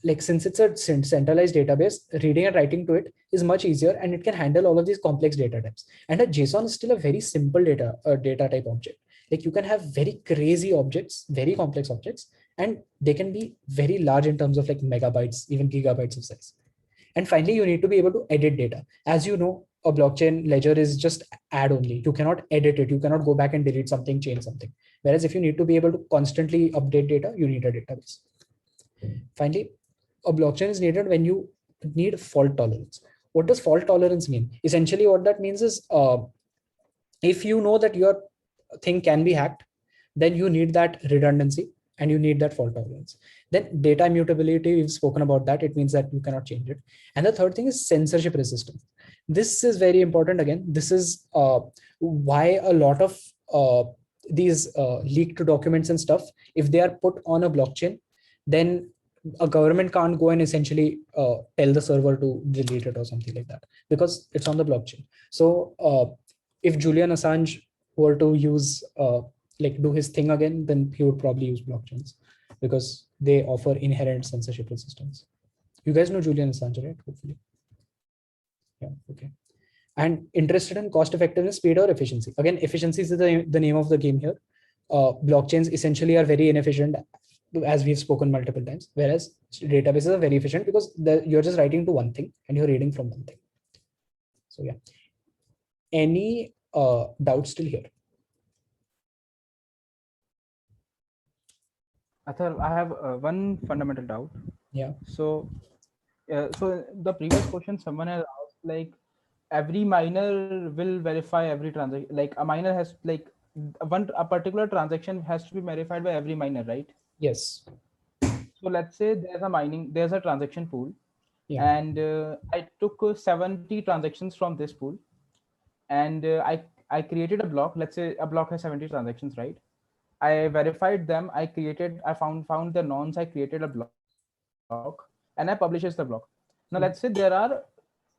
like since it's a centralized database, reading and writing to it is much easier, and it can handle all of these complex data types. And a JSON is still a very simple data type object. Like you can have very crazy objects, very complex objects, and they can be very large in terms of like megabytes, even gigabytes of size. And finally, you need to be able to edit data. As you know, a blockchain ledger is just add only. You cannot edit it. You cannot go back and delete something, change something. Whereas if you need to be able to constantly update data, you need a database. Finally, a blockchain is needed when you need fault tolerance. What does fault tolerance mean? Essentially, what that means is, if you know that your thing can be hacked, then you need that redundancy and you need that fault tolerance. Then data immutability, we've spoken about that. It means that you cannot change it. And the third thing is censorship resistance. This is very important. Again, this is why a lot of these leaked documents and stuff, if they are put on a blockchain, then a government can't go and essentially tell the server to delete it or something like that, because it's on the blockchain. So if Julian Assange were to use like do his thing again, then he would probably use blockchains, because they offer inherent censorship resistance. You guys know Julian Assange, right? Hopefully. Yeah, okay. And interested in cost effectiveness, speed, or efficiency. Again, efficiency is the name of the game here. Blockchains essentially are very inefficient, as we've spoken multiple times, whereas databases are very efficient because you're just writing to one thing and you're reading from one thing. So yeah. Any doubts still here? Athar, I have one fundamental doubt. Yeah. So the previous question, someone has asked, like, every miner will verify every transaction. Like a miner has, like, a particular transaction has to be verified by every miner, right? Yes. So let's say there's a transaction pool, Yeah. and I took 70 transactions from this pool, and I created a block. Let's say a block has 70 transactions, right? I verified them. I found the nonce. I created a block, and I publishes the block. Now let's say there are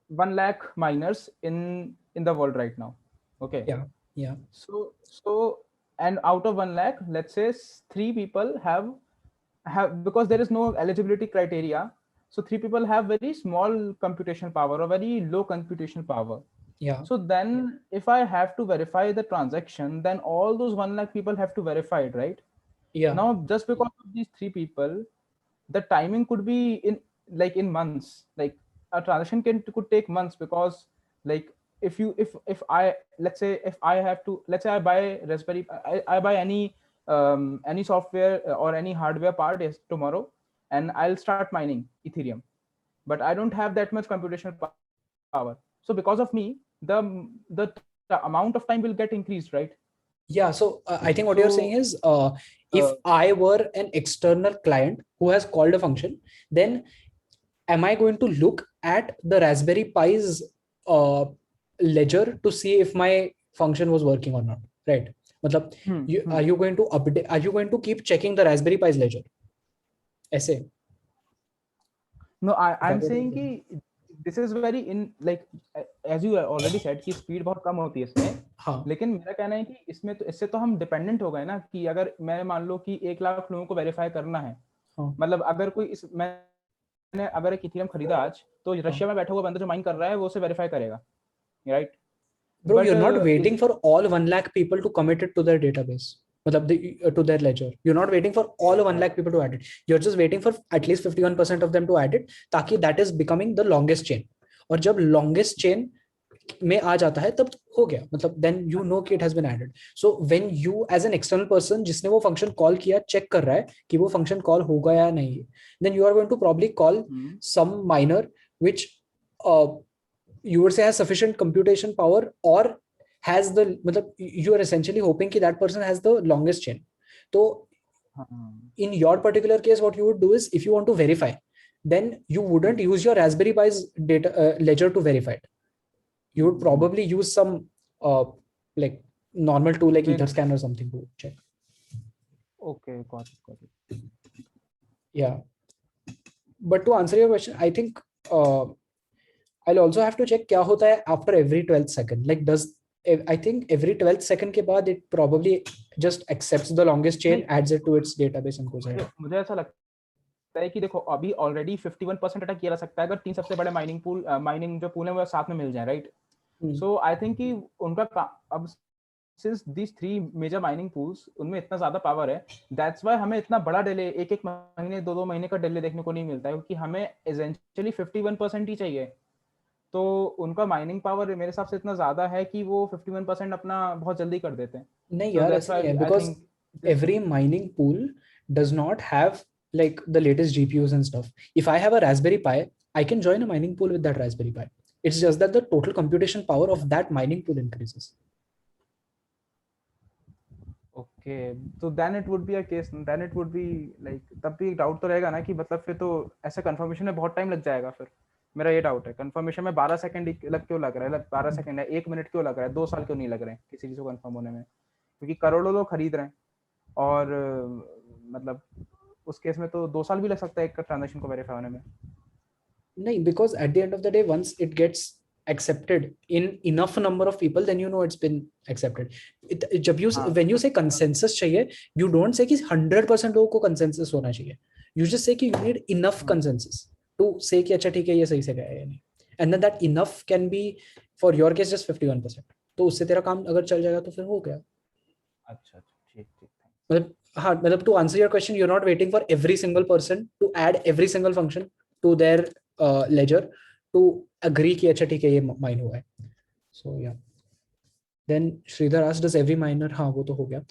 1 lakh miners in the world right now. Okay. Yeah. Yeah. So and out of 1 lakh, let's say 3 people have, because there is no eligibility criteria. So 3 people have very small computational power or very low computational power. Yeah. So then if I have to verify the transaction, then all those 1 lakh people have to verify it, right? Yeah. Now, just because of these 3 people, the timing could be in months. Like a transaction could take months, because like if I, let's say, if I have to, let's say I buy Raspberry, I buy any any software or any hardware part is tomorrow, and I'll start mining Ethereum, but I don't have that much computational power. So because of me, the amount of time will get increased, right? Yeah, so I think what you're saying is if I were an external client who has called a function, then am I going to look at the Raspberry Pi's ledger to see if my function was working or not, right? Matlab, are you going to update? Are you going to keep checking the Raspberry Pi's ledger? Essay. No, I'm saying कि this is very in like as you already said कि speed बहुत कम होती है इसमें. हाँ. लेकिन मेरा कहना है कि इसमें तो इससे तो हम डिपेंडेंट हो गए ना कि अगर मैं मान लो कि 1 लाख लोगों को वेरीफाई करना है, मतलब अगर कोई इस मैंने अगर एक इथेरियम खरीदा आज, तो रशिया में बैठा हुआ बंदा जो माइन कर रहा है वो उसे वेरीफाई करेगा, right? Bro, you're not waiting for all 1 lakh people to commit it to their database, to their ledger. You're not waiting for all 1 lakh people to add it. You're just waiting for at least 51% of them to add it, ताकि that is becoming the longest chain. और जब longest chain में आ जाता है तब हो गया, मतलब then you know कि it has been added. So when you as an external person जिसने वो function call किया check कर रहा है कि वो function call होगा या नहीं, then you are going to probably call some miner which you would say has sufficient computation power or has the, मतलब you are essentially hoping कि that person has the longest chain. So in your particular case, what you would do is if you want to verify, then you wouldn't use your Raspberry Pi's data ledger to verify it. You would probably use some like normal tool like Etherscan or something to check. Okay, got it. Yeah, but to answer your question, I think I'll also have to check क्या होता है after every 12th second. Like I think every 12th second के बाद it probably just accepts the longest chain, adds it to its database and goes ahead. मुझे ऐसा लगता है कि देखो अभी ऑलरेडी 51% अटैक किया जा सकता है अगर 3 सबसे बड़े माइनिंग जो पूल है वो साथ में मिल जाए, राइट? सो आई थिंक कि उनका अब since these 3 major mining pools उनमें इतना ज्यादा पावर है, that's why हमें इतना बड़ा डिले एक महीने 2 महीने का डिले देखने को नहीं मिलता है, क्योंकि हमें एसेंशियली 51% ही चाहिए. तो उनका माइनिंग पावर मेरे हिसाब से इतना ज्यादा है कि वो 51% अपना बहुत जल्दी कर देते हैं. नहीं यार, ऐसा नहीं है, because every mining pool does not have like the latest GPUs and stuff. If I have a Raspberry Pi, I can join a mining pool with that Raspberry Pi. It's just that the total computation power of that mining pool increases. Okay, so then it would be a case, then it would be like तब भी doubt तो रहेगा ना कि मतलब फिर तो ऐसे कंफर्मेशन में बहुत टाइम लग जाएगा. फिर मेरा ये डाउट है, कंफर्मेशन में 12 सेकंड लग क्यों लग रहा है, 12 सेकंड है, 1 मिनट क्यों लग रहा है, 2 साल क्यों नहीं लग रहे हैं किसी चीज को कंफर्म होने में, क्योंकि करोड़ों लोग खरीद रहे हैं. और मतलब उस केस में तो 2 साल भी लग सकता है एक ट्रांजैक्शन को वेरीफाई होने में. नहीं, because at the end of the day, once it gets accepted in enough number of people, then you know it's been accepted. When you say consensus चाहिए, you don't say कि 100% लोगों को consensus होना चाहिए. You just say कि you need enough consensus to say कि अच्छा ठीक है ये सही से गया है या नहीं. And then that enough can be for your case just 51%. तो उससे तेरा काम अगर चल जाएगा तो फिर हो गया. अच्छा ठीक. मतलब हाँ, मतलब to answer your question, you're not waiting for every single person to add every single function to their ledger to agree कि अच्छा ठीक है ये माइन हुआ है. So yeah. Then Sridhar asks, does every miner? हाँ वो तो हो गया.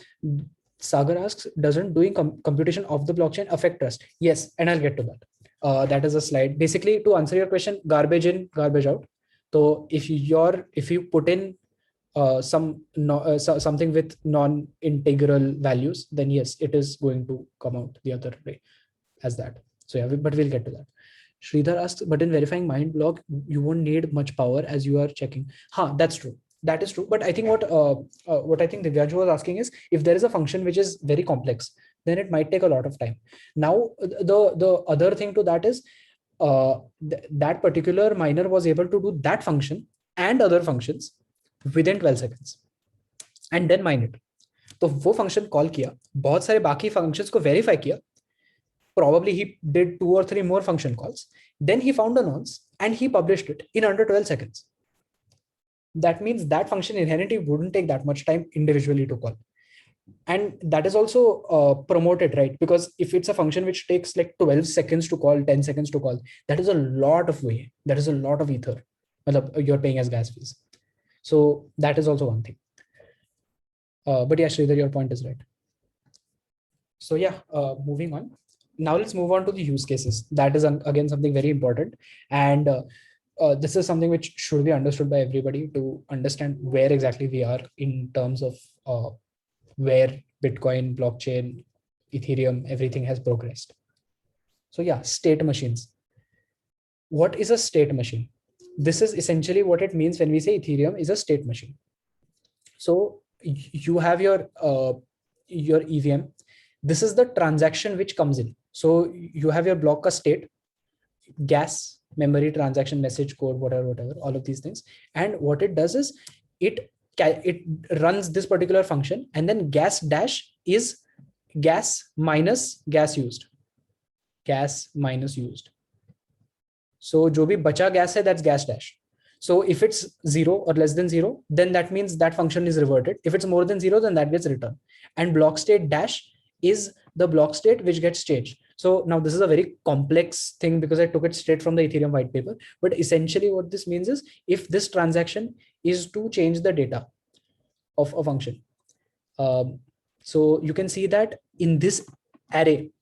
Sagar asks, doesn't doing computation of the blockchain affect trust? Yes, and I'll get to that. That is a slide. Basically, to answer your question, garbage in, garbage out. So if you put in something with non-integral values, then yes, it is going to come out the other way as that. So yeah, but we'll get to that. Sridhar asks, but in verifying mined block, you won't need much power as you are checking. That's true. That is true. But I think what I think Divyaju was asking is, if there is a function which is very complex, then it might take a lot of time. Now, the other thing to that is that particular miner was able to do that function and other functions within 12 seconds and then mine it. तो वो function call किया, बहुत सारे बाकी functions को verify किया. Probably he did 2 or 3 more function calls. Then he found a nonce and he published it in under 12 seconds. That means that function inherently wouldn't take that much time individually to call. And that is also promoted, right? Because if it's a function which takes like 12 seconds to call, 10 seconds to call, that is a lot of way. That is a lot of ether you're paying as gas fees. So that is also one thing. But yeah, Sridhar, your point is right. So yeah, moving on. Now let's move on to the use cases. That is again something very important, and this is something which should be understood by everybody to understand where exactly we are in terms of where Bitcoin, blockchain, Ethereum, everything has progressed. So yeah, state machines. What is a state machine? This is essentially what it means when we say Ethereum is a state machine. So you have your EVM. This is the transaction which comes in. So you have your block state, gas, memory, transaction, message, code, whatever, all of these things. And what it does is it runs this particular function, and then gas dash is gas minus gas used. Gas minus used. So jo bhi bacha gas hai, that's gas dash. So if it's 0 or less than 0, then that means that function is reverted. If it's more than 0, then that gets returned. And block state dash is the block state which gets changed. So now this is a very complex thing because I took it straight from the Ethereum white paper. But essentially what this means is if this transaction is to change the data of a function. So you can see that in this array,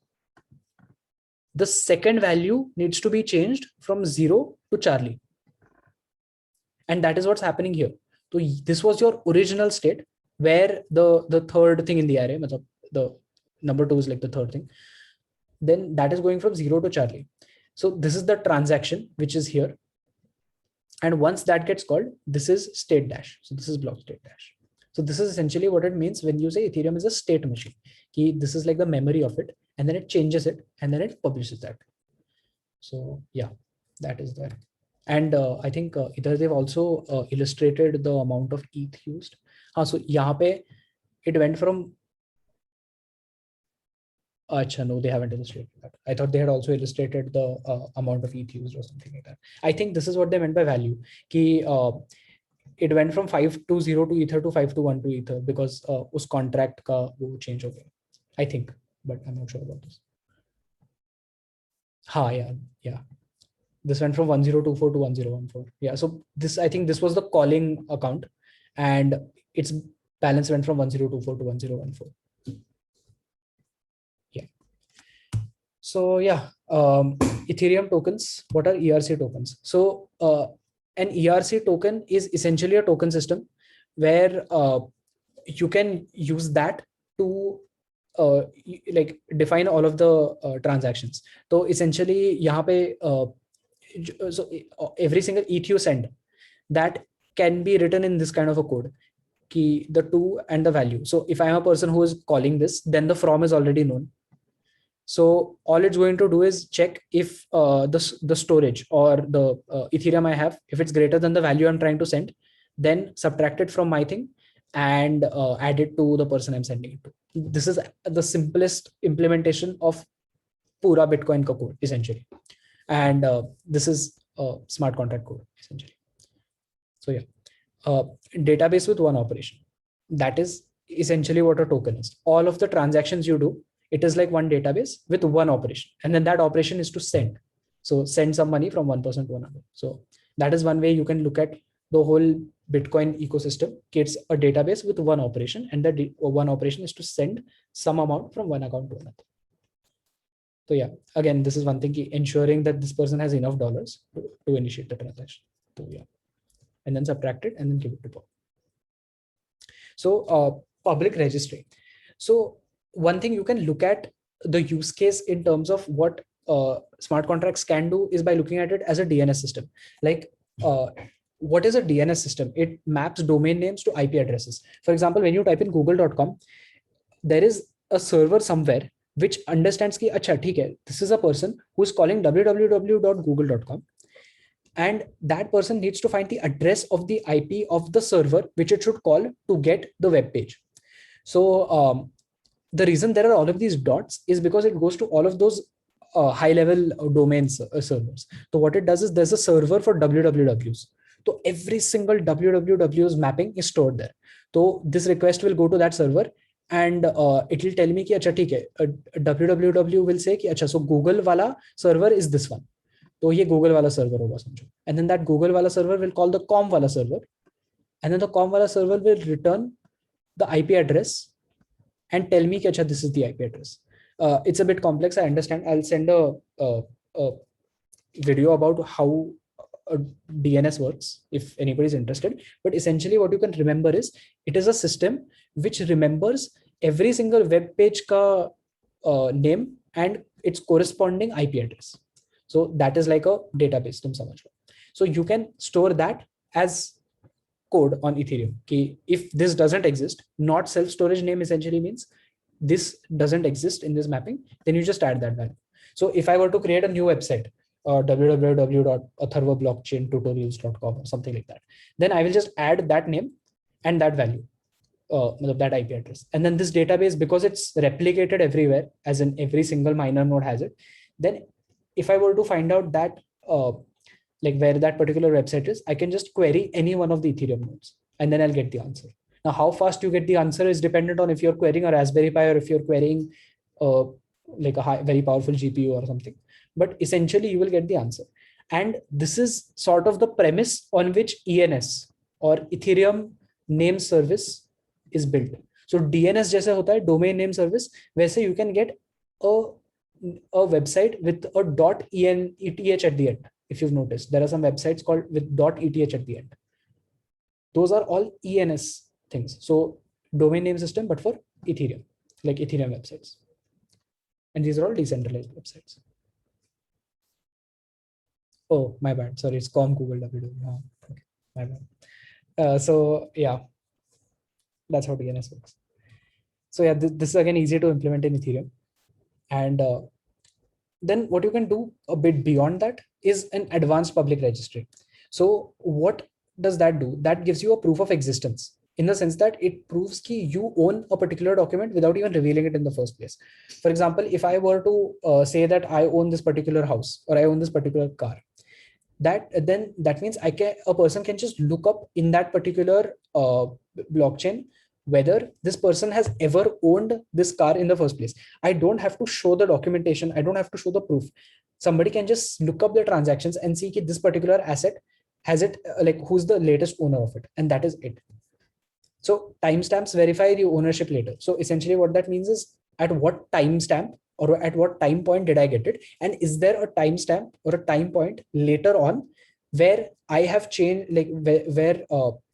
the second value needs to be changed from 0 to Charlie. And that is what's happening here. So this was your original state where the third thing in the array, the number 2 is like the third thing. Then that is going from 0 to Charlie. So this is the transaction which is here. And once that gets called, this is state dash. So this is block state dash. So this is essentially what it means when you say Ethereum is a state machine. This is like the memory of it, and then it changes it, and then it publishes that. So yeah, that is there. And I think either they've also illustrated the amount of ETH used. So yahan pe it went from. Achha, no, they haven't illustrated that. I thought they had also illustrated the amount of ETH used or something like that. I think this is what they meant by value. It went from 520 to Ether to 521 to Ether because us contract ka wo change ho gaya. I think, but I'm not sure about this. Yeah. This went from 1024 to 1014. Yeah, so this, I think this was the calling account, and its balance went from 1024 to 1014. Yeah. So yeah, Ethereum tokens. What are ERC tokens? So an ERC token is essentially a token system where you can use that to like define all of the transactions. So essentially, yahan pe so every single ETH you send, that can be written in this kind of a code, the 2 and the value. So if I'm a person who is calling this, then the from is already known. So all it's going to do is check if the storage or the Ethereum I have, if it's greater than the value I'm trying to send, then subtract it from my thing and add it to the person I'm sending it to. This is the simplest implementation of pura Bitcoin ka code essentially. And this is smart contract code essentially. So yeah, database with one operation. That is essentially what a token is. All of the transactions you do, it is like one database with one operation. And then that operation is to send. So send some money from one person to another. So that is one way you can look at the whole Bitcoin ecosystem. It's a database with one operation, and the one operation is to send some amount from one account to another. So yeah, again, this is one thing, ensuring that this person has enough dollars to initiate the transaction. So yeah, and then subtract it and then give it to Bob. So public registry. So one thing you can look at the use case in terms of what smart contracts can do is by looking at it as a DNS system. Like what is a DNS system? It maps domain names to IP addresses. For example, when you type in google.com, there is a server somewhere which understands ki, acha, theek hai, this is a person who is calling www.google.com, and that person needs to find the address of the IP of the server which it should call to get the web page. So the reason there are all of these dots is because it goes to all of those high level domains servers. So what it does is there's a server for wwws. So every single wwws mapping is stored there. So this request will go to that server, and it will tell me ki acha theek hai, www will say ki acha, so Google wala server is this one. So ye Google wala server hoga samjho. And then that Google wala server will call the com wala server, and then the com wala server will return the IP address and tell me ki acha, this is the IP address. It's a bit complex, I understand. I'll send a video about how DNS works if anybody is interested. But essentially what you can remember is it is a system which remembers every single web page ka name and its corresponding IP address. So that is like a database. So you can store that as code on Ethereum. If this doesn't exist, not self-storage name essentially means this doesn't exist in this mapping, then you just add that value. So if I were to create a new website, www.atharvablockchaintutorials.com or something like that, then I will just add that name and that value, that IP address. And then this database, because it's replicated everywhere, as in every single miner node has it, then if I were to find out that like where that particular website is, I can just query any one of the Ethereum nodes and then I'll get the answer. Now, how fast you get the answer is dependent on if you're querying a Raspberry Pi or if you're querying like a very powerful GPU or something. But essentially, you will get the answer. And this is sort of the premise on which ENS or Ethereum Name Service is built. So DNS जैसे होता है domain name service, वैसे you can get a website with a .eth at the end. If you've noticed, there are some websites called with .eth at the end. Those are all ENS things. So domain name system, but for Ethereum, like Ethereum websites. And these are all decentralized websites. Oh, my bad. Sorry, it's com Google W. Okay, my bad. So yeah, that's how DNS works. So yeah, this is again easy to implement in Ethereum. And then what you can do a bit beyond that is an advanced public registry. So what does that do? That gives you a proof of existence, in the sense that it proves that you own a particular document without even revealing it in the first place. For example, if I were to say that I own this particular house or I own this particular car, that means a person can just look up in that particular blockchain whether this person has ever owned this car in the first place. I don't have to show the documentation. I don't have to show the proof. Somebody can just look up the transactions and see that this particular asset has it, like who's the latest owner of it, and that is it. So timestamps verify the ownership later. So essentially what that means is at what timestamp or at what time point did I get it? And is there a timestamp or a time point later on where I have changed, like where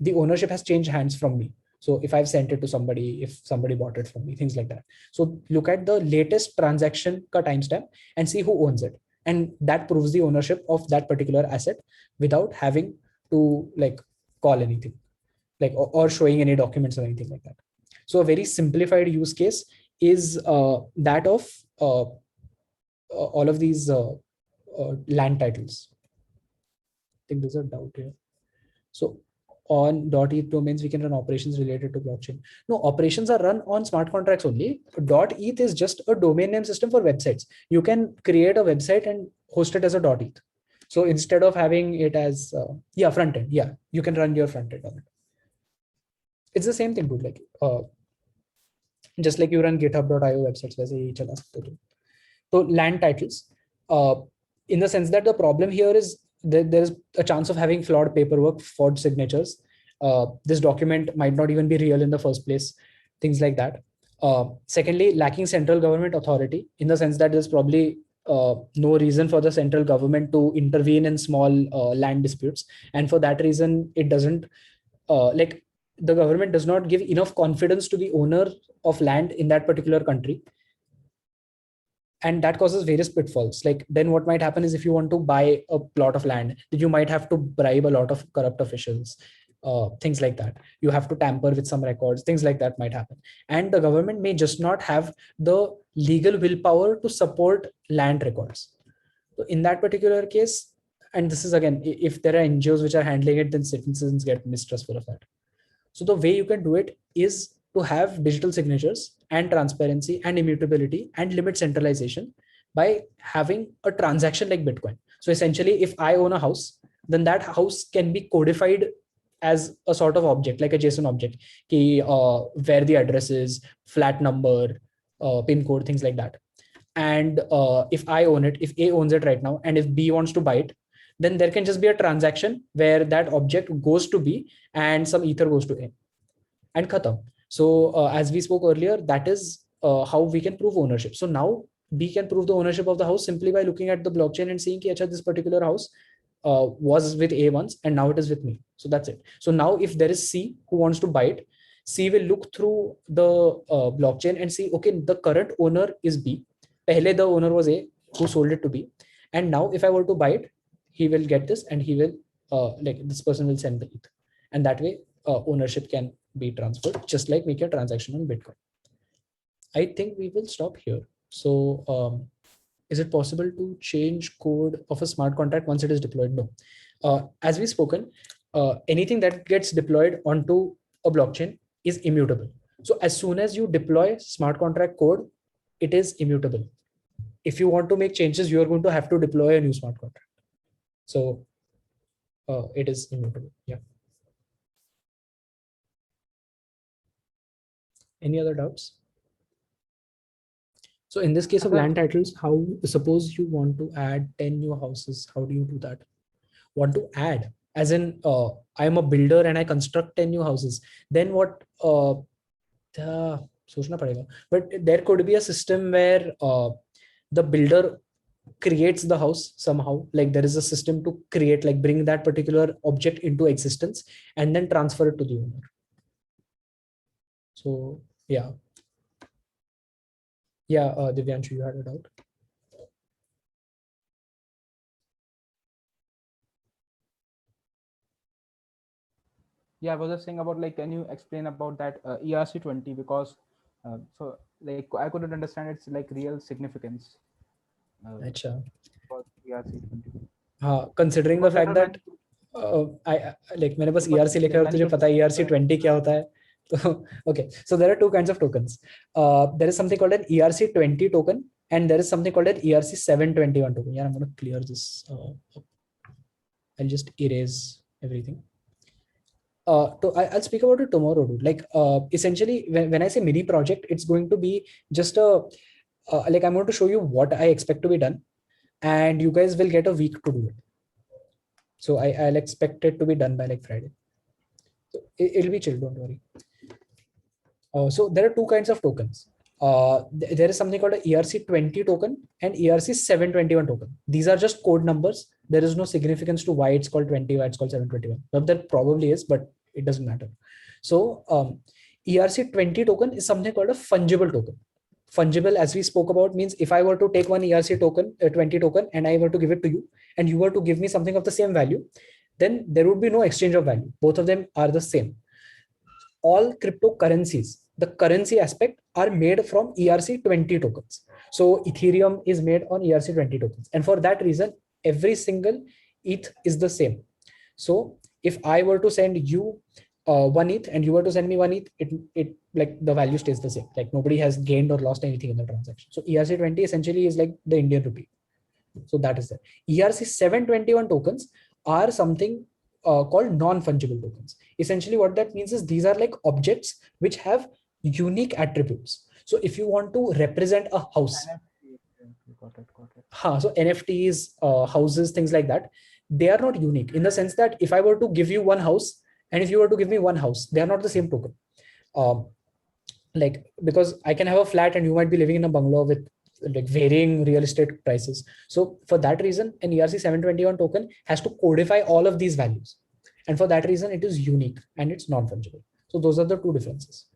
the ownership has changed hands from me? So if I've sent it to somebody, if somebody bought it from me, things like that. So look at the latest transaction ka timestamp and see who owns it. And that proves the ownership of that particular asset without having to like call anything, like or showing any documents or anything like that. So a very simplified use case is that of all of these land titles. I think there's a doubt here. So on .eth domains, we can run operations related to blockchain. No, operations are run on smart contracts only. .eth is just a domain name system for websites. You can create a website and host it as a .eth. So instead of having it as front end, you can run your front end on it. It's the same thing, dude. Like just like you run github.io websites, वैसे ही चला सकते हो. So land titles, in the sense that the problem here is there's a chance of having flawed paperwork, forged signatures. This document might not even be real in the first place, things like that. Secondly, lacking central government authority, in the sense that there's probably no reason for the central government to intervene in small land disputes. And for that reason, it doesn't, like the government does not give enough confidence to the owner of land in that particular country. And that causes various pitfalls. Like then what might happen is if you want to buy a plot of land, you might have to bribe a lot of corrupt officials, things like that. You have to tamper with some records, things like that might happen. And the government may just not have the legal willpower to support land records. So in that particular case, and this is again, if there are NGOs which are handling it, then citizens get mistrustful of that. So the way you can do it is to have digital signatures and transparency and immutability and limit centralization by having a transaction like Bitcoin. So essentially, if I own a house, then that house can be codified as a sort of object, like a JSON object, where the address is, flat number, pin code, things like that. And if I own it, if A owns it right now, and if B wants to buy it, then there can just be a transaction where that object goes to B and some ether goes to A and khatam. So as we spoke earlier, that is how we can prove ownership. So now B can prove the ownership of the house simply by looking at the blockchain and seeing that this particular house was with A once and now it is with me. So that's it. So now if there is C who wants to buy it, C will look through the blockchain and see, okay, the current owner is B. Pehle the owner was A who sold it to B. And now if I were to buy it, he will get this and he will, like this person will send the ETH. And that way ownership can be transferred, just like make a transaction on Bitcoin. I think we will stop here. So is it possible to change code of a smart contract once it is deployed? No. As we've spoken, anything that gets deployed onto a blockchain is immutable. So as soon as you deploy smart contract code, it is immutable. If you want to make changes, you are going to have to deploy a new smart contract. So it is immutable. Yeah. Any other doubts? So in this case of land titles, how, suppose you want to add 10 new houses, how do you do that? Want to add, as in I'm a builder and I construct 10 new houses, then what? सोचना पड़ेगा. But there could be a system where the builder creates the house somehow, like there is a system to create, like bring that particular object into existence and then transfer it to the owner. So yeah. Yeah, Divyanshu, you had a doubt? Yeah, I was just saying about, like, can you explain about that ERC20, because so like I couldn't understand its like real significance. अच्छा. For ERC20. हाँ, considering the fact that I like मैंने बस ERC लिखा है और तुझे पता है ERC20 क्या होता है. Okay, so there are two kinds of tokens. There is something called an ERC20 token and there is something called an ERC721 token. Yeah, I'm going to clear this. I'll just erase everything. I'll speak about it tomorrow, dude. Like essentially when I say mini project, it's going to be just a like I'm going to show you what I expect to be done and you guys will get a week to do it. So I'll expect it to be done by like Friday. So it'll be chill, don't worry. So there are two kinds of tokens. There is something called a ERC20 token and ERC721 token. These are just code numbers. There is no significance to why it's called 20, why it's called 721. But there probably is, but it doesn't matter. So ERC20 token is something called a fungible token. Fungible, as we spoke about, means if I were to take one ERC token, 20 token, and I were to give it to you, and you were to give me something of the same value, then there would be no exchange of value. Both of them are the same. All cryptocurrencies, the currency aspect, are made from ERC20 tokens. So Ethereum is made on ERC20 tokens. And for that reason, every single ETH is the same. So if I were to send you one ETH and you were to send me one ETH, it like the value stays the same. Like nobody has gained or lost anything in the transaction. So ERC20 essentially is like the Indian rupee. So that is that. ERC721 tokens are something called non-fungible tokens. Essentially what that means is these are like objects which have unique attributes. So if you want to represent a house, Got it. so NFTs, houses, things like that, they are not unique in the sense that if I were to give you one house and if you were to give me one house, they are not the same token. Like because I can have a flat and you might be living in a bungalow with like varying real estate prices. So for that reason, an ERC721 token has to codify all of these values. And for that reason, it is unique and it's non-fungible. So those are the two differences.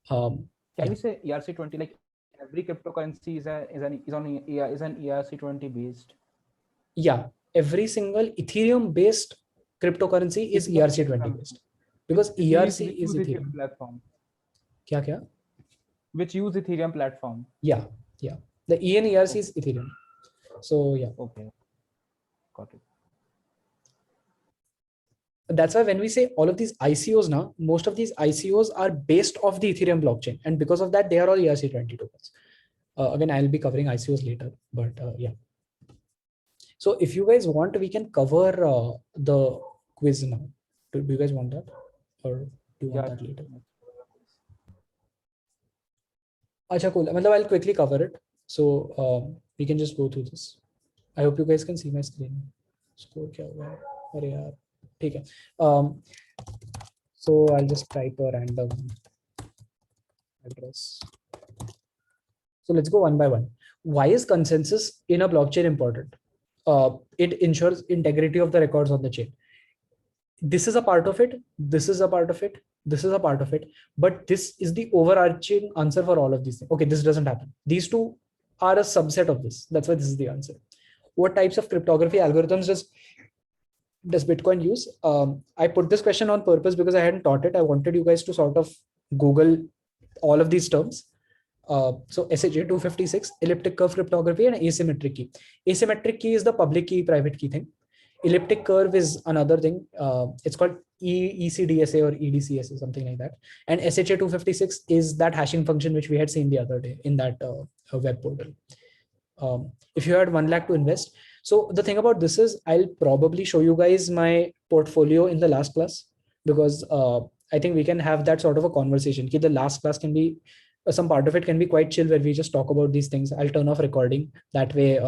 Can we say ERC20, like every cryptocurrency is an ERC20 based? Yeah, every single Ethereum based cryptocurrency is ERC20 based because ERC is Ethereum platform. Kya? Which use Ethereum platform? Yeah. The ERC is Ethereum. So yeah. Okay. Got it. That's why when we say all of these ICOs now, most of these ICOs are based off the Ethereum blockchain. And because of that, they are all ERC20 tokens. Again, I'll be covering ICOs later, but yeah. So if you guys want, we can cover the quiz now. Do you guys want that? Or do you want that later? Acha, cool. I'll quickly cover it. So we can just go through this. I hope you guys can see my screen. Score kya hua hai? Arey yaar. ठीक है. So I'll just type a random address. So let's go one by one. Why is consensus in a blockchain important? It ensures integrity of the records on the chain. This is a part of it. This is a part of it. This is a part of it. But this is the overarching answer for all of these things. Okay, this doesn't happen. These two are a subset of this. That's why this is the answer. What types of cryptography algorithms does Bitcoin use? I put this question on purpose because I hadn't taught it. I wanted you guys to sort of Google all of these terms. So SHA-256, elliptic curve cryptography, and asymmetric key. Asymmetric key is the public key, private key thing. Elliptic curve is another thing. It's called ECDSA or EDCSA, something like that. And SHA-256 is that hashing function which we had seen the other day in that web portal. If you had 1 lakh to invest. So the thing about this is I'll probably show you guys my portfolio in the last class, because I think we can have that sort of a conversation. The last class can be, some part of it can be quite chill where we just talk about these things. I'll turn off recording. That way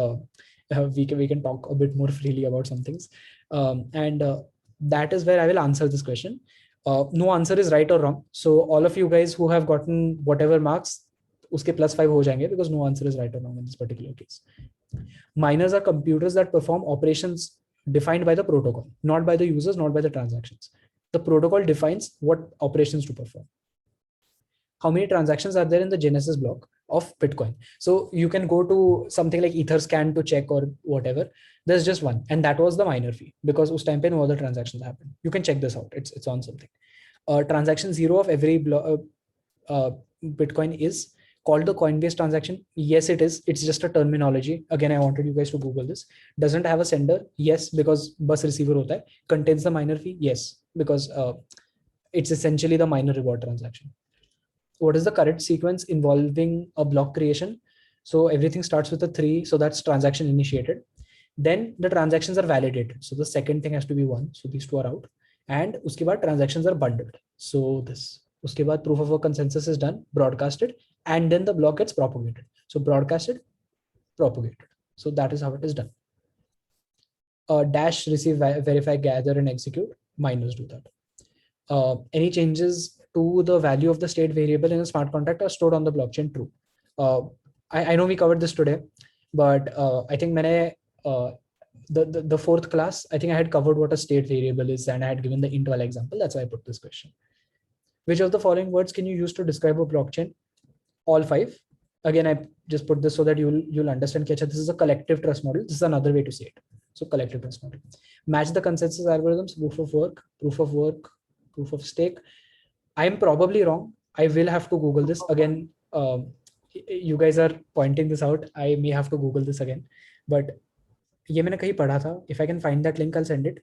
we can talk a bit more freely about some things. That is where I will answer this question. No answer is right or wrong. So all of you guys who have gotten whatever marks, uske +5 ho jayenge, because no answer is right or wrong in this particular case. Miners are computers that perform operations defined by the protocol, not by the users, not by the transactions. The protocol defines what operations to perform. How many transactions are there in the Genesis block of Bitcoin? So you can go to something like Etherscan to check or whatever. There's just one, and that was the miner fee, because us time pe no other transactions happen. You can check this out. It's on something. Transaction 0 of every Bitcoin is called the Coinbase transaction. Yes, it is. It's just a terminology. Again, I wanted you guys to Google this. Doesn't have a sender. Yes, because bus receiver hota hai. Contains the miner fee. Yes, because it's essentially the miner reward transaction. What is the correct sequence involving a block creation? So everything starts with a 3. So that's transaction initiated. Then the transactions are validated. So the second thing has to be 1. So these two are out. And uske baad transactions are bundled. So this. Uske baad proof of work consensus is done, broadcasted, and then the block gets propagated. So broadcasted, propagated. So that is how it is done. Dash, receive, verify, gather, and execute. Miners do that. Any changes to the value of the state variable in a smart contract are stored on the blockchain. True. I know we covered this today, but I think the fourth class, I think I had covered what a state variable is, and I had given the int wala example. That's why I put this question. Which of the following words can you use to describe a blockchain? All 5. Again, I just put this so that you'll understand. This is a collective trust model. This is another way to say it. So collective trust model. Match the consensus algorithms, proof of work, proof of stake. I'm probably wrong. I will have to Google this again. You guys are pointing this out. I may have to Google this again, but ye maine kahin padha tha. If I can find that link, I'll send it.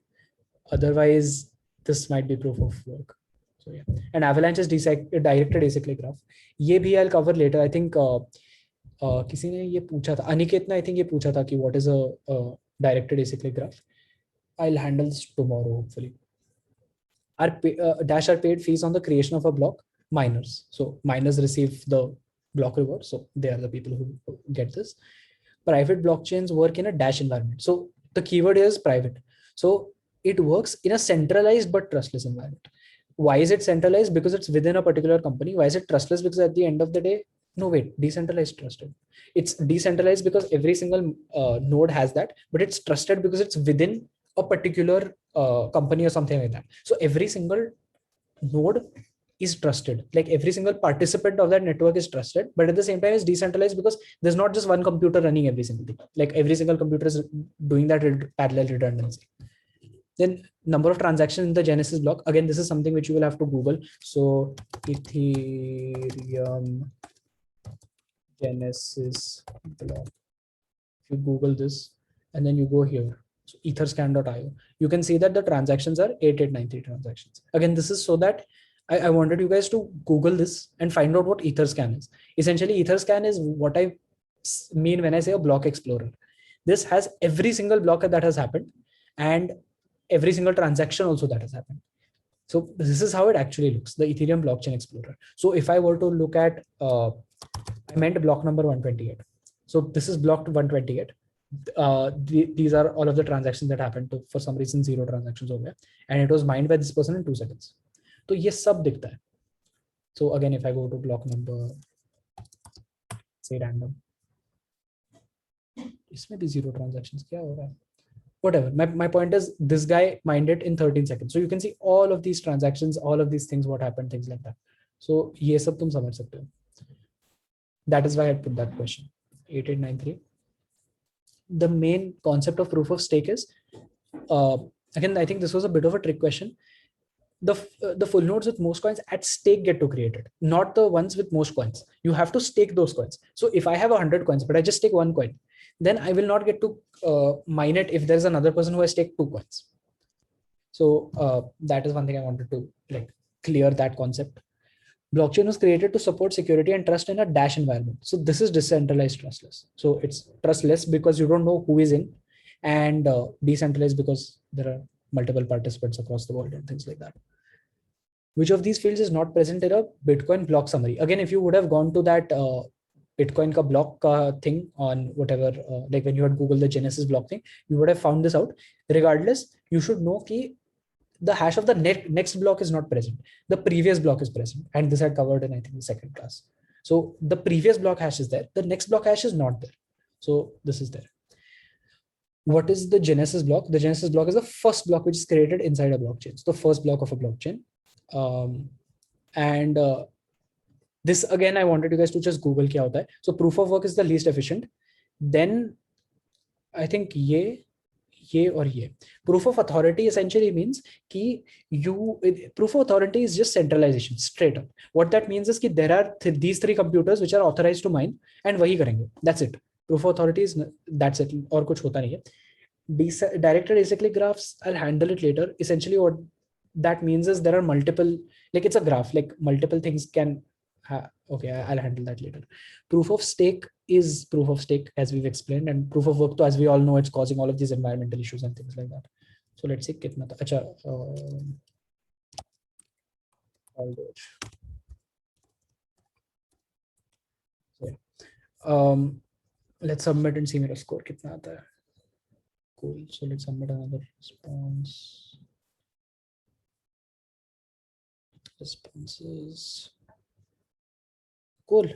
Otherwise, this might be proof of work. So yeah, and avalanche is directed acyclic graph. ये भी I'll cover later. I think किसी ने ये पूछा था, अनिकेत ने I think ये पूछा था कि what is a directed acyclic graph. I'll handle this tomorrow hopefully. Dash are paid fees on the creation of a block. Miners. So miners receive the block reward. So they are the people who get this. Private blockchains work in a Dash environment. So the keyword here is private. So it works in a centralized but trustless environment. Why is it centralized? Because it's within a particular company. Why is it trustless? Because at the end of the day, no wait, decentralized trusted. It's decentralized because every single node has that, but it's trusted because it's within a particular company or something like that. So every single node is trusted. Like every single participant of that network is trusted, but at the same time it's decentralized because there's not just one computer running every single thing. Like every single computer is doing that parallel redundancy. Then number of transactions in the Genesis block. Again, this is something which you will have to Google. So Ethereum Genesis block. If you Google this and then you go here, so etherscan.io, you can see that the transactions are 8893 transactions. Again, this is so that I wanted you guys to Google this and find out what Etherscan is. Essentially, Etherscan is what I mean when I say a block explorer. This has every single block that has happened and every single transaction also that has happened. So this is how it actually looks, the Ethereum blockchain explorer. So if I were to look at, I meant block number 128. So this is block 128. These are all of the transactions that happened to, for some reason, 0 transactions over there. And it was mined by this person in 2 seconds. So ये सब दिखता है. So again, if I go to block number say random. इसमें भी zero transactions, क्या हो रहा है? Whatever. My point is, this guy mined it in 13 seconds. So you can see all of these transactions, all of these things, what happened, things like that. So ये सब तुम समझ सकते हो. That is why I put that question. 8893. The main concept of proof of stake is, again, I think this was a bit of a trick question. The full nodes with most coins at stake get to create it, not the ones with most coins. You have to stake those coins. So if I have 100 coins, but I just take one coin, then I will not get to mine it if there's another person who has staked 2 coins. So that is one thing I wanted to like clear that concept. Blockchain was created to support security and trust in a Dash environment. So this is decentralized trustless. So it's trustless because you don't know who is in, and decentralized because there are multiple participants across the world and things like that. Which of these fields is not present in a Bitcoin block summary? Again, if you would have gone to that Bitcoin ka block thing on whatever, like when you had Google the Genesis block thing, you would have found this out. Regardless, you should know ki the hash of the next block is not present. The previous block is present. And this I covered in, I think, the second class. So the previous block hash is there. The next block hash is not there. So this is there. What is the Genesis block? The Genesis block is the first block which is created inside a blockchain. So the first block of a blockchain. This again, I wanted you guys to just Google kya hota hai. So proof of work is the least efficient. Then I think ye or ye. Proof of authority essentially means ki proof of authority is just centralization straight up. What that means is ki there are these 3 computers which are authorized to mine and wahi karenge. That's it. Proof of authority is that's it. Aur kuch hota nahi hai. Directed acyclic graphs, I'll handle it later. Essentially what that means is there are multiple, like it's a graph, like multiple things can okay, I'll handle that later. Proof of stake is proof of stake, as we've explained, and proof of work, to, as we all know, it's causing all of these environmental issues and things like that. So let's see kitna tha. Acha, let's submit and see my score kitna aata hai. Cool. So let's submit another responses. Cool.